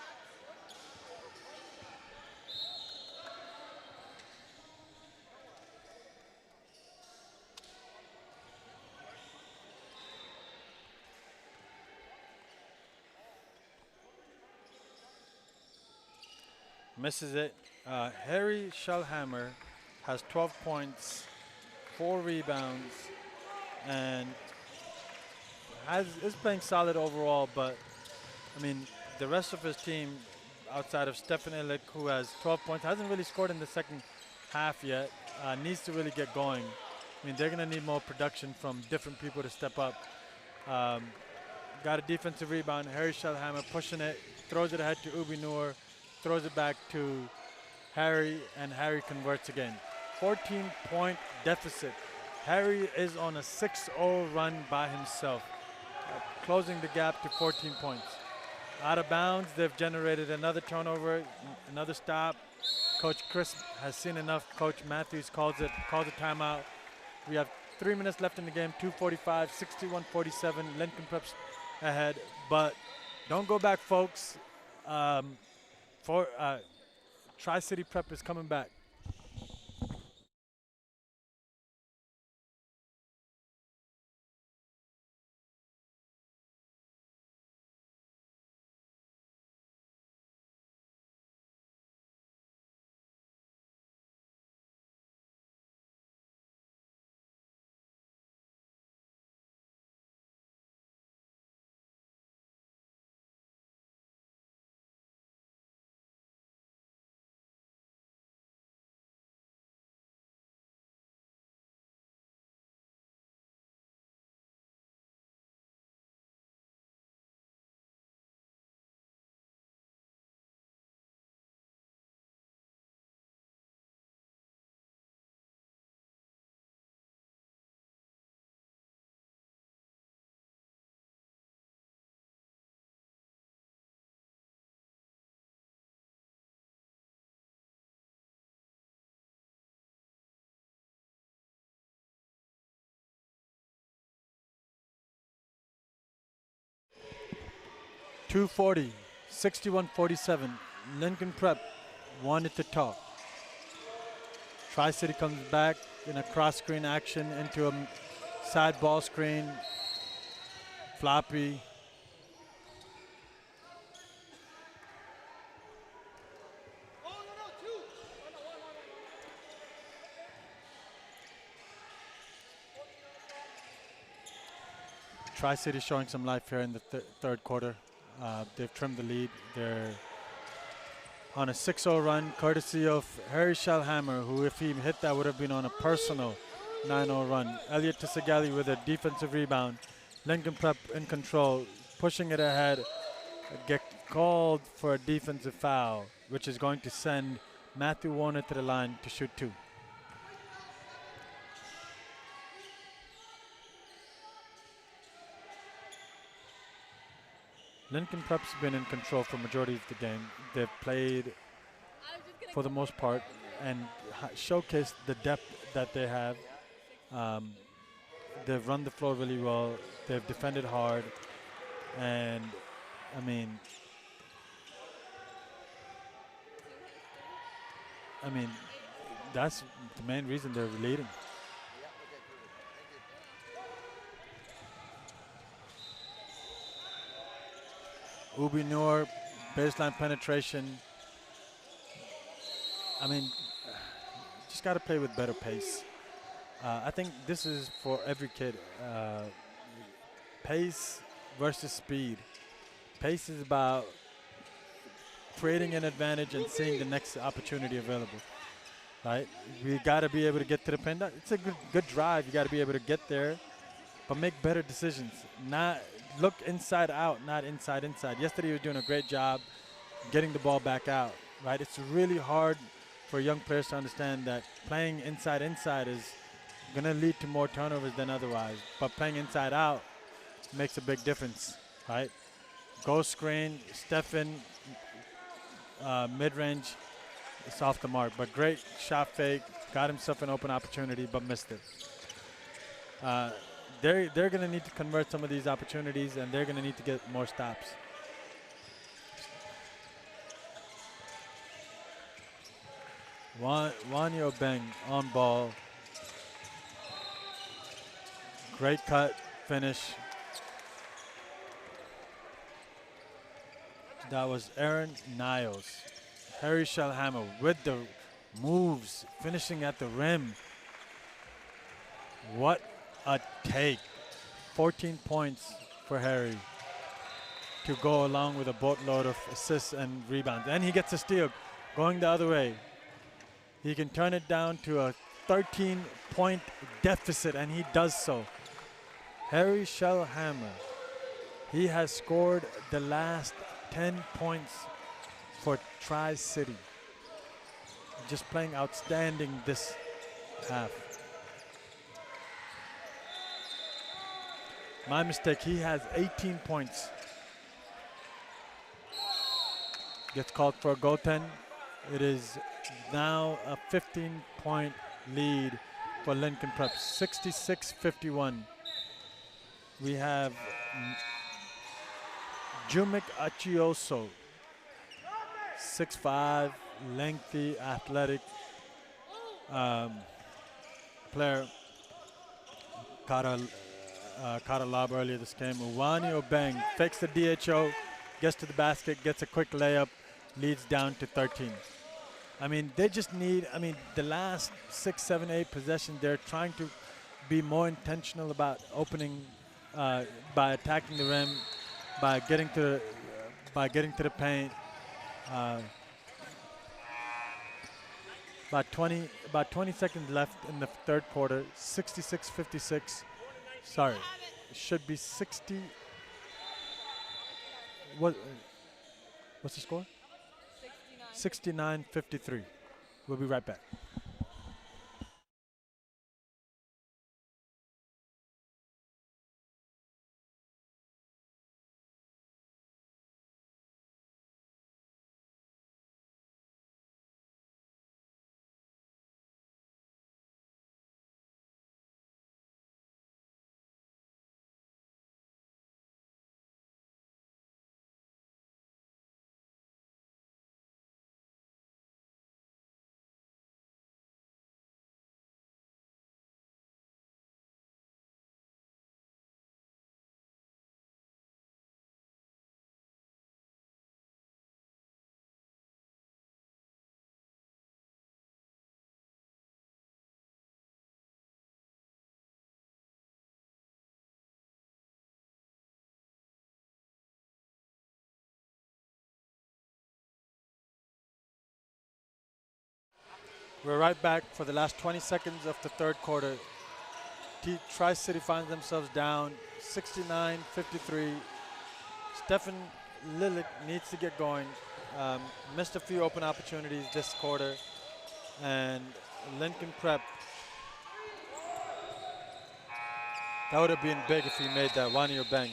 Misses it. Harry Shellhammer has 12 points, 4 rebounds, and is playing solid overall, but I mean, the rest of his team, outside of Stefan Illich, who has 12 points, hasn't really scored in the second half yet, needs to really get going. I mean, they're going to need more production from different people to step up. Got a defensive rebound. Harry Shellhammer pushing it, throws it ahead to Ubi Noor, throws it back to Harry, and Harry converts again. 14-point deficit. Harry is on a 6-0 run by himself, closing the gap to 14 points. Out of bounds, they've generated another turnover, another stop. Coach Chris has seen enough. Coach Matthews calls a timeout. We have 3 minutes left in the game, 2:45, 61-47, Lincoln Prep's ahead. But don't go back, folks. Tri-City Prep is coming back. .240, 61-47. Lincoln Prep wanted to talk. Tri-City comes back in a cross-screen action into a side ball screen. Floppy. Tri-City showing some life here in the third quarter. They've trimmed the lead. They're on a 6-0 run, courtesy of Harry Shellhammer, who, if he hit that, would have been on a personal 9-0 run. Elliot Tisagali with a defensive rebound. Lincoln Prep in control, pushing it ahead. Get called for a defensive foul, which is going to send Matthew Warner to the line to shoot 2. Lincoln Prep's been in control for majority of the game. They've played I was just gonna for the go most with part that. and showcased the depth that they have. Um, they've run the floor really well. They've defended hard, and I mean, I mean, that's the main reason they're leading. Ubi Noor, baseline penetration. I mean, just got to play with better pace. I think this is for every kid. Pace versus speed. Pace is about creating an advantage and seeing the next opportunity available. Right? We got to be able to get to the pin. It's a good drive. You got to be able to get there, but make better decisions. Not look inside out, not inside inside. Yesterday he was doing a great job getting the ball back out. Right? It's really hard for young players to understand that playing inside inside is going to lead to more turnovers than otherwise. But playing inside out makes a big difference. Right? Go screen, Stefan, mid-range. It's off the mark, but great shot fake. Got himself an open opportunity, but missed it. They're going to need to convert some of these opportunities, and they're going to need to get more stops. Wanyo Beng on ball. Great cut, finish. That was Aaron Niles. Harry Shellhammer with the moves, finishing at the rim. What a take. 14 points for Harry to go along with a boatload of assists and rebounds. And he gets a steal going the other way. He can turn it down to a 13-point deficit, and he does so. Harry Shellhammer, he has scored the last 10 points for Tri-City. Just playing outstanding this half. My mistake, he has 18 points. Gets called for a goaltend. It is now a 15-point lead for Lincoln Prep, 66-51. We have Jumik Achioso, 6'5", lengthy, athletic player. Caught a lob earlier this game. Uwani Obeng fakes the DHO, gets to the basket, gets a quick layup, leads down to 13. I mean, they just need, the last 6, 7, 8 possessions, they're trying to be more intentional about opening, by attacking the rim, by getting to the paint. About 20 seconds left in the third quarter. 66-56. Sorry, it should be 60. What's the score? 69-53. We'll be right back. We're right back for the last 20 seconds of the third quarter. Tri-City finds themselves down 69-53. Stefan Lilic needs to get going. Missed a few open opportunities this quarter. And Lincoln Prep, that would have been big if he made that. Wanio Bang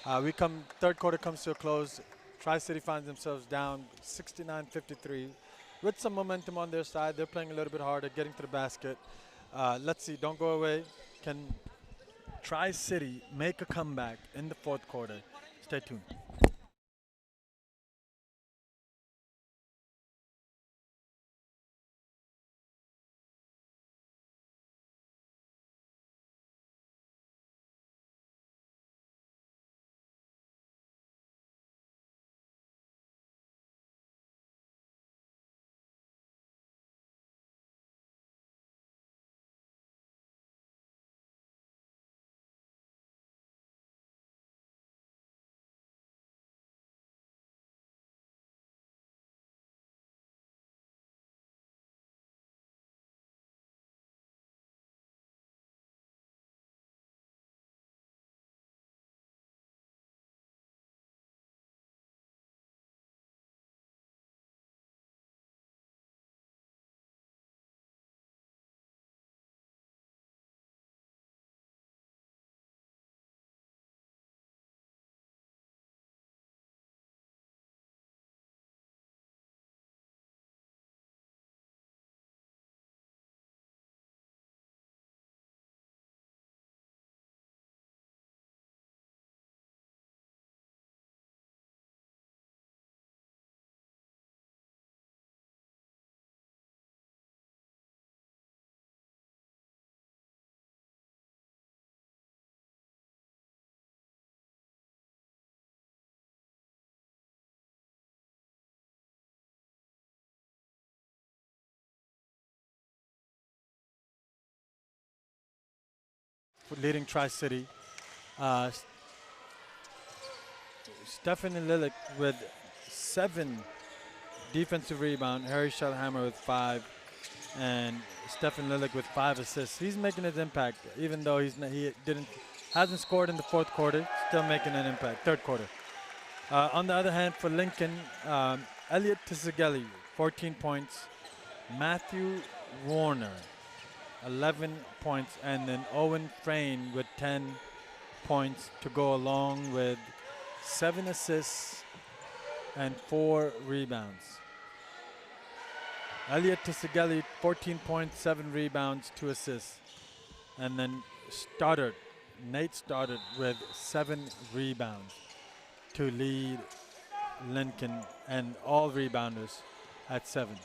Third quarter comes to a close. Tri-City finds themselves down 69-53 with some momentum on their side. They're playing a little bit harder, getting to the basket. Let's see, don't go away. Can Tri-City make a comeback in the fourth quarter? Stay tuned. Leading Tri-City. Uh, Stefan Lilik with 7 defensive rebound. Harry Shellhammer with 5. And Stefan Lilik with 5 assists. He's making his impact, even though hasn't scored in the fourth quarter. Still making an impact. Third quarter. On the other hand, for Lincoln, Elliot Tisageli, 14 points. Matthew Warner, 11 points, and then Owen Frayne with 10 points to go along with 7 assists and 4 rebounds. Elliot Tisageli, 14 points, 7 rebounds, 2 assists. And then Nate Stoddard with 7 rebounds to lead Lincoln, and all rebounders at 7.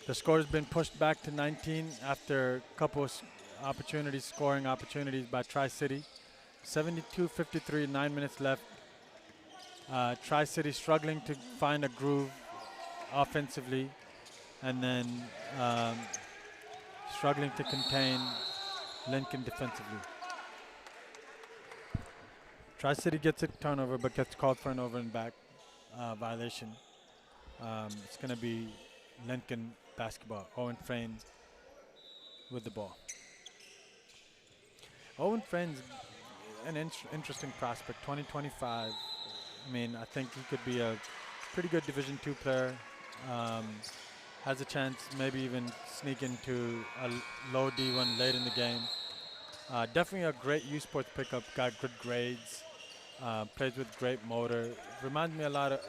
The score has been pushed back to 19 after a couple of scoring opportunities by Tri-City. 72-53, 9 minutes left. Tri-City struggling to find a groove offensively, and then struggling to contain Lincoln defensively. Tri-City gets a turnover but gets called for an over and back violation. It's going to be Lincoln basketball. Owen Frayne with the ball. Owen Frayne's an interesting prospect, 2025. I mean, I think he could be a pretty good Division II player. Has a chance maybe even sneak into a low D1 late in the game. Definitely a great U Sports pickup, got good grades, plays with great motor. Reminds me a lot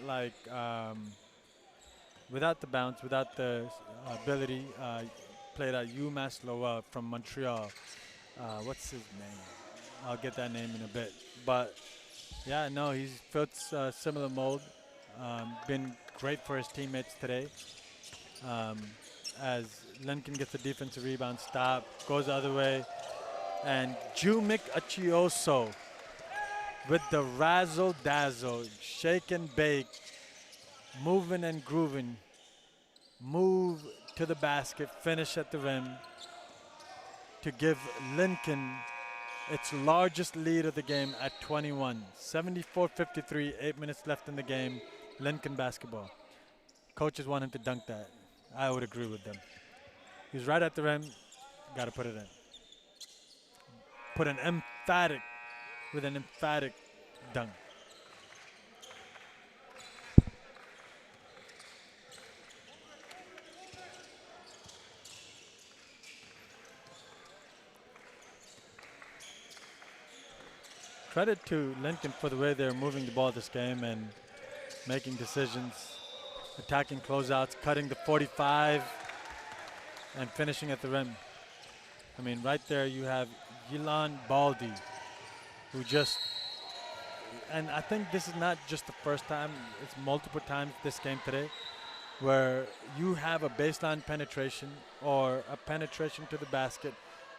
like, without the bounce, without the ability, played at UMass Lowell from Montreal. What's his name? I'll get that name in a bit. But yeah, no, he's fits a similar mold. Been great for his teammates today. As Lincoln gets a defensive rebound stop, goes the other way. And Jumik Achioso with the razzle dazzle, shake and bake, moving and grooving, move to the basket, finish at the rim to give Lincoln its largest lead of the game at 21. 74-53, 8 minutes left in the game. Lincoln basketball. Coaches want him to dunk that. I would agree with them. He's right at the rim. Got to put it in. Put an emphatic dunk. credit to Lincoln for the way they're moving the ball this game and making decisions, attacking closeouts, cutting the 45, and finishing at the rim. I mean, right there you have Yilan Baldi, who just, and I think this is not just the first time, it's multiple times this game today, where you have a baseline penetration or a penetration to the basket,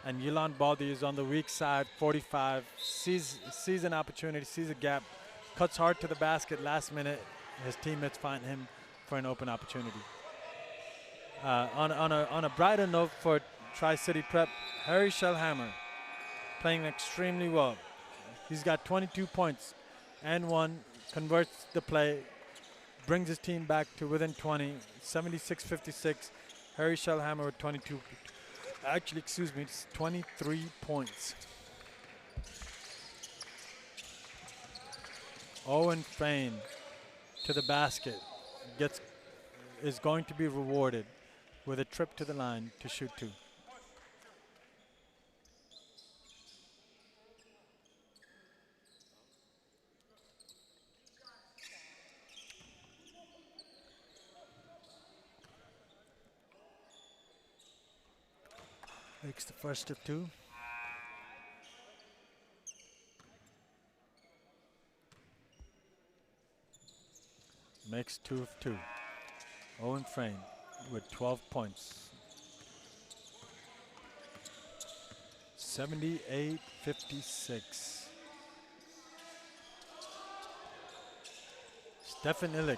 and Yilan Baldi is on the weak side, 45, sees an opportunity, sees a gap, cuts hard to the basket last minute. His teammates find him for an open opportunity. On a brighter note for Tri-City Prep, Harry Shellhammer playing extremely well. He's got 22 points and one, converts the play, brings his team back to within 20, 76-56. Harry Shellhammer with 22, actually, excuse me, it's 23 points. Owen Frayne to the basket, is going to be rewarded with a trip to the line to shoot two. Makes the first of two. Makes 2 of 2. Owen Frayne with 12 points. 78-56. Stefan Illich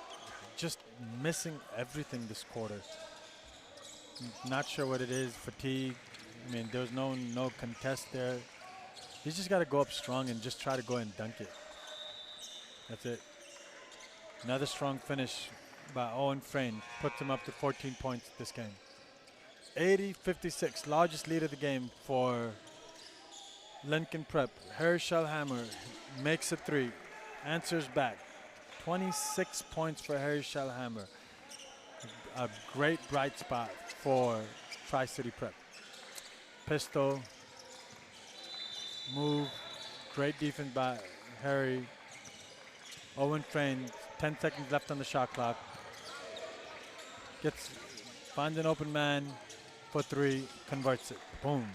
just missing everything this quarter. Not sure what it is, fatigue. I mean, there's no contest there. He's just got to go up strong and just try to go and dunk it. That's it. Another strong finish by Owen Frayne puts him up to 14 points this game. 80-56, largest lead of the game for Lincoln Prep. Harry Shellhammer makes a three, answers back. 26 points for Harry Shellhammer. A great bright spot for Tri-City Prep. Pistol, move, great defense by Harry. Owen Frayne, 10 seconds left on the shot clock. Finds an open man for three, converts it. Boom.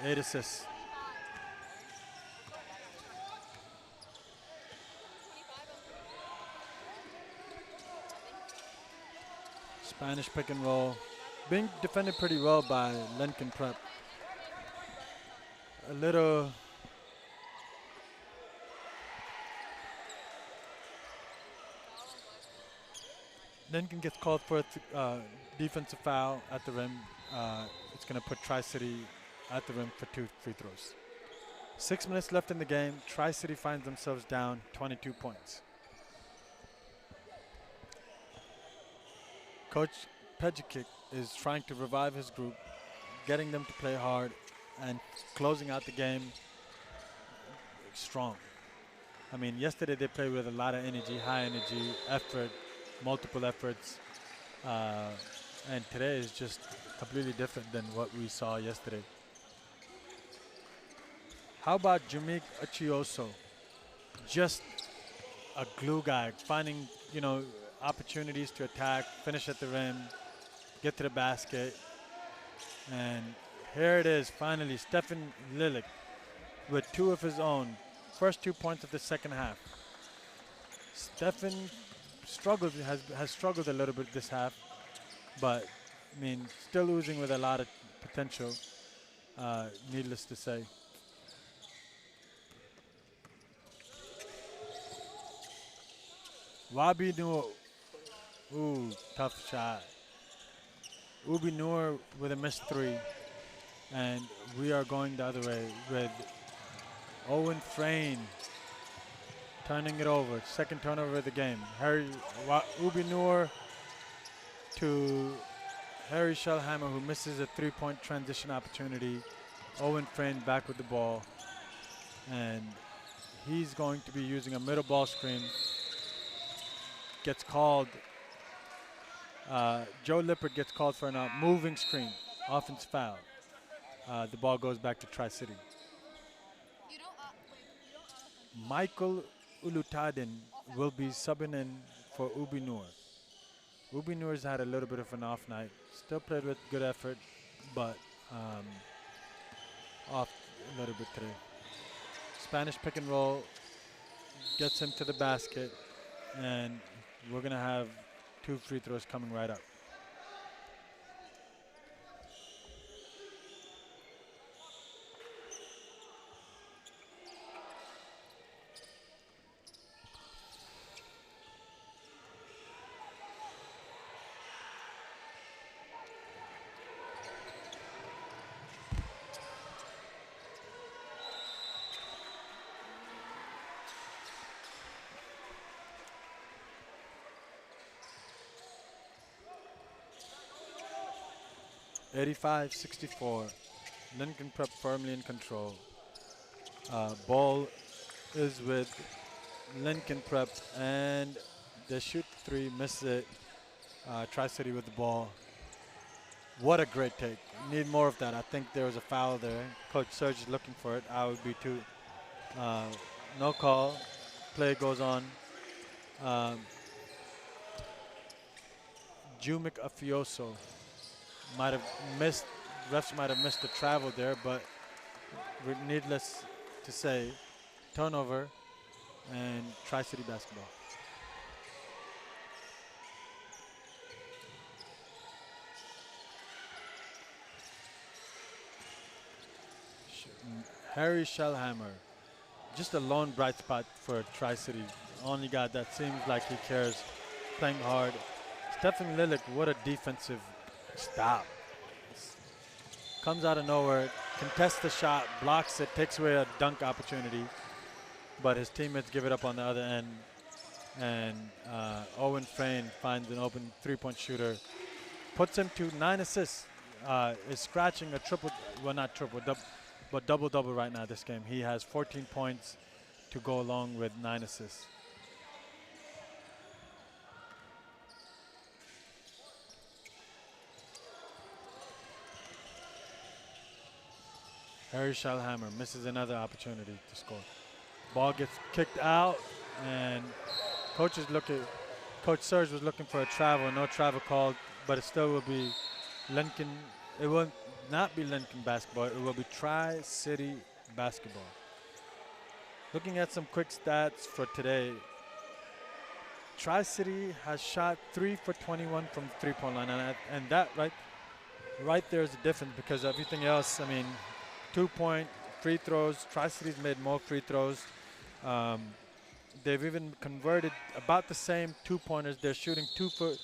8 assists. Spanish pick and roll. Being defended pretty well by Lincoln Prep. A little Lincoln gets called for a defensive foul at the rim. It's going to put Tri-City at the rim for 2 free throws. 6 minutes left in the game. Tri-City finds themselves down 22 points. Coach Pejic is trying to revive his group, getting them to play hard and closing out the game strong. I mean, yesterday they played with a lot of energy, high energy, effort, multiple efforts, and today is just completely different than what we saw yesterday. How about Jameek Achioso? Just a glue guy, finding, opportunities to attack, finish at the rim, get to the basket. And here it is, finally, Stefan Illich with 2 of his own. First 2 points of the second half. Stefan has struggled a little bit this half, but I mean, still oozing with a lot of potential, needless to say. Wabi Noor, ooh, tough shot. Ubi Noor with a missed 3, and we are going the other way with Owen Frayne turning it over. Second turnover of the game. Ubi Noor to Harry Shellhammer, who misses a 3-point transition opportunity. Owen Frayne back with the ball, and he's going to be using a middle ball screen. Gets called. Joe Lippert gets called for a moving screen, offense foul. The ball goes back to Tri-City. Michael Ulutadin will be subbing in for Ubi Noor. Ubi Noor's had a little bit of an off night. Still played with good effort, but um, off a little bit today. Spanish pick and roll gets him to the basket, and we're going to have 2 free throws coming right up. (85-64). Lincoln Prep firmly in control. Ball is with Lincoln Prep, and they shoot 3, miss it. Tri-City with the ball. What a great take. Need more of that. I think there was a foul there. Coach Serge is looking for it. I would be too. No call. Play goes on. Jumik Afioso might have missed, refs might have missed the travel there, but needless to say, turnover and Tri-City basketball. Harry Shellhammer, just a lone bright spot for Tri-City. Only guy that seems like he cares, playing hard. Stephen Lillick, what a defensive stop. Comes out of nowhere, contests the shot, blocks it, takes away a dunk opportunity, but his teammates give it up on the other end. And Owen Frayne finds an open 3-point shooter, puts him to 9 assists, is scratching a triple, well not triple, but double-double right now this game. He has 14 points to go along with 9 assists. Harry Shellhammer misses another opportunity to score. Ball gets kicked out, and Coach Serge was looking for a travel, no travel called, but it still will be Lincoln. It will not be Lincoln basketball, it will be Tri-City basketball. Looking at some quick stats for today, Tri-City has shot 3 for 21 from the 3-point line, and that right there is the difference, because everything else, I mean, 2-point free throws. Tri-City's made more free throws. They've even converted about the same 2-pointers. They're shooting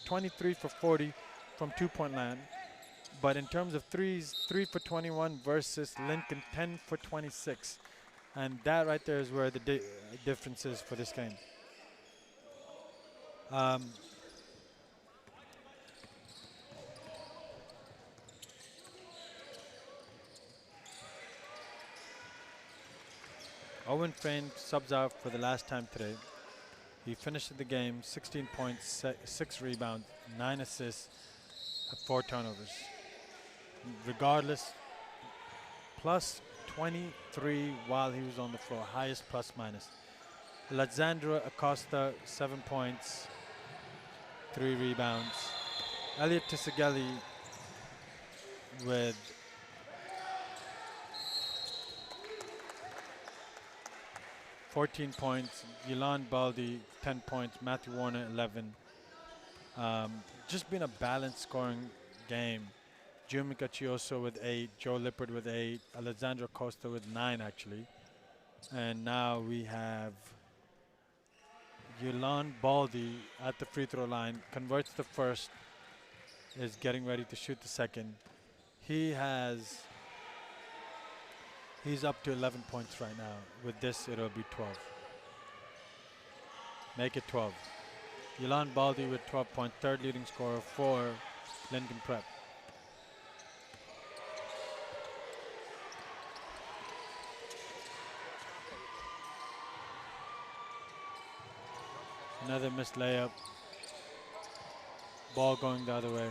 23 for 40 from 2-point line. But in terms of threes, 3 for 21 versus Lincoln 10 for 26. And that right there is where the difference is for this game. Owen Frayne subs out for the last time today. He finished the game 16 points, 6 rebounds, 9 assists, 4 turnovers. Regardless, plus 23 while he was on the floor, highest plus minus. Alexandra Acosta, 7 points, 3 rebounds. Elliot Tissigeli with 14 points. Gilan Baldi, 10 points. Matthew Warner, 11. Just been a balanced scoring game. Jumika Chioso with 8. Joe Lippard with 8. Alexandra Costa with 9, actually. And now we have Gilan Baldi at the free throw line. Converts the first. Is getting ready to shoot the second. He's up to 11 points right now. With this, it'll be 12. Make it 12. Gilan Baldi with 12 points, third leading scorer for Lincoln Prep. Another missed layup. Ball going the other way.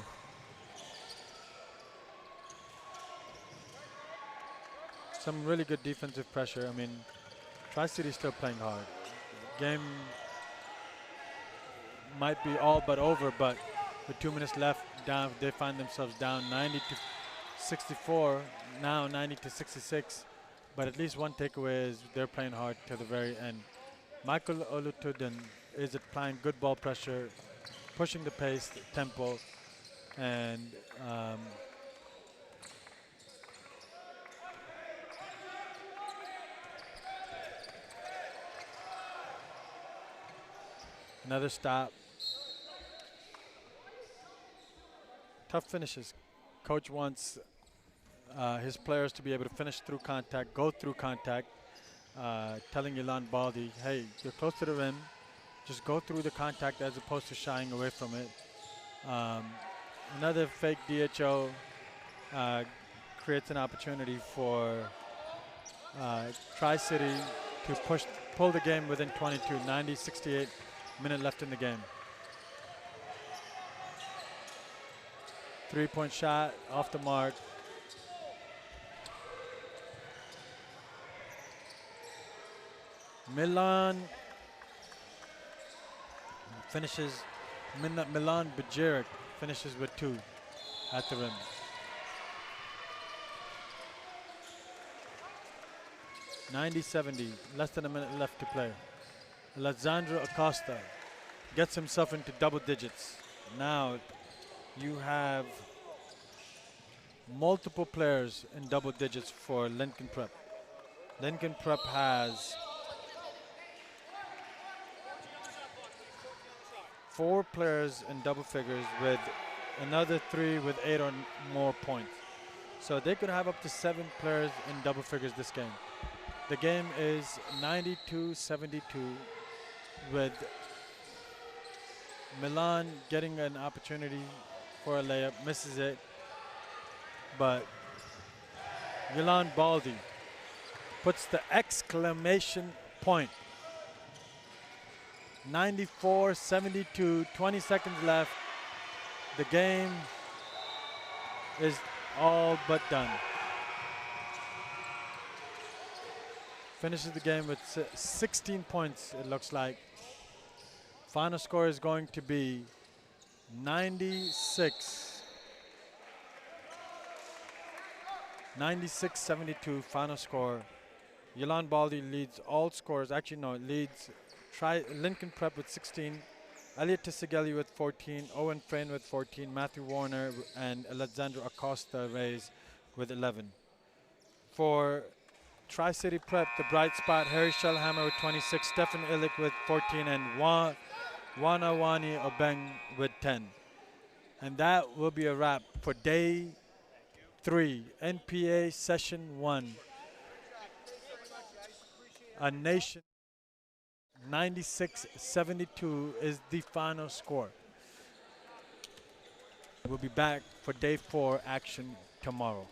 Some really good defensive pressure. I mean, Tri-City's still playing hard. Game might be all but over, but with 2 minutes left, down they find themselves down 90 to 64, now 90 to 66. But at least one takeaway is they're playing hard to the very end. Michael Olutudin is applying good ball pressure, pushing the pace, tempo, and another stop. Tough finishes. Coach wants his players to be able to finish through contact, go through contact, telling Ilan Baldi, hey, you're close to the rim, just go through the contact as opposed to shying away from it. Another fake DHO creates an opportunity for Tri-City to pull the game within 22, 90-68 minute left in the game. 3-point shot off the mark. Milan finishes, Milan Bajiric finishes with 2 at the rim. (90-70), less than a minute left to play. Alessandro Acosta gets himself into double digits. Now you have multiple players in double digits for Lincoln Prep. Lincoln Prep has 4 players in double figures with another 3 with 8 or more points. So they could have up to 7 players in double figures this game. The game is 92-72 with Milan getting an opportunity for a layup, misses it, but Ilan Baldi puts the exclamation point. 94-72, 20 seconds left. The game is all but done. Finishes the game with 16 points, it looks like. Final score is going to be 96-72 final score. Ilan Baldi leads all scores. Actually, no, leads Lincoln Prep with 16, Elliot Tissigeli with 14, Owen Frayne with 14, Matthew Warner and Alexandro Acosta Reyes with 11. For Tri-City Prep, the bright spot, Harry Shellhammer with 26, Stefan Illich with 14, and Wanawani Obeng with 10. And that will be a wrap for day 3, NPA session 1. A nation 96-72 is the final score. We'll be back for day 4 action tomorrow.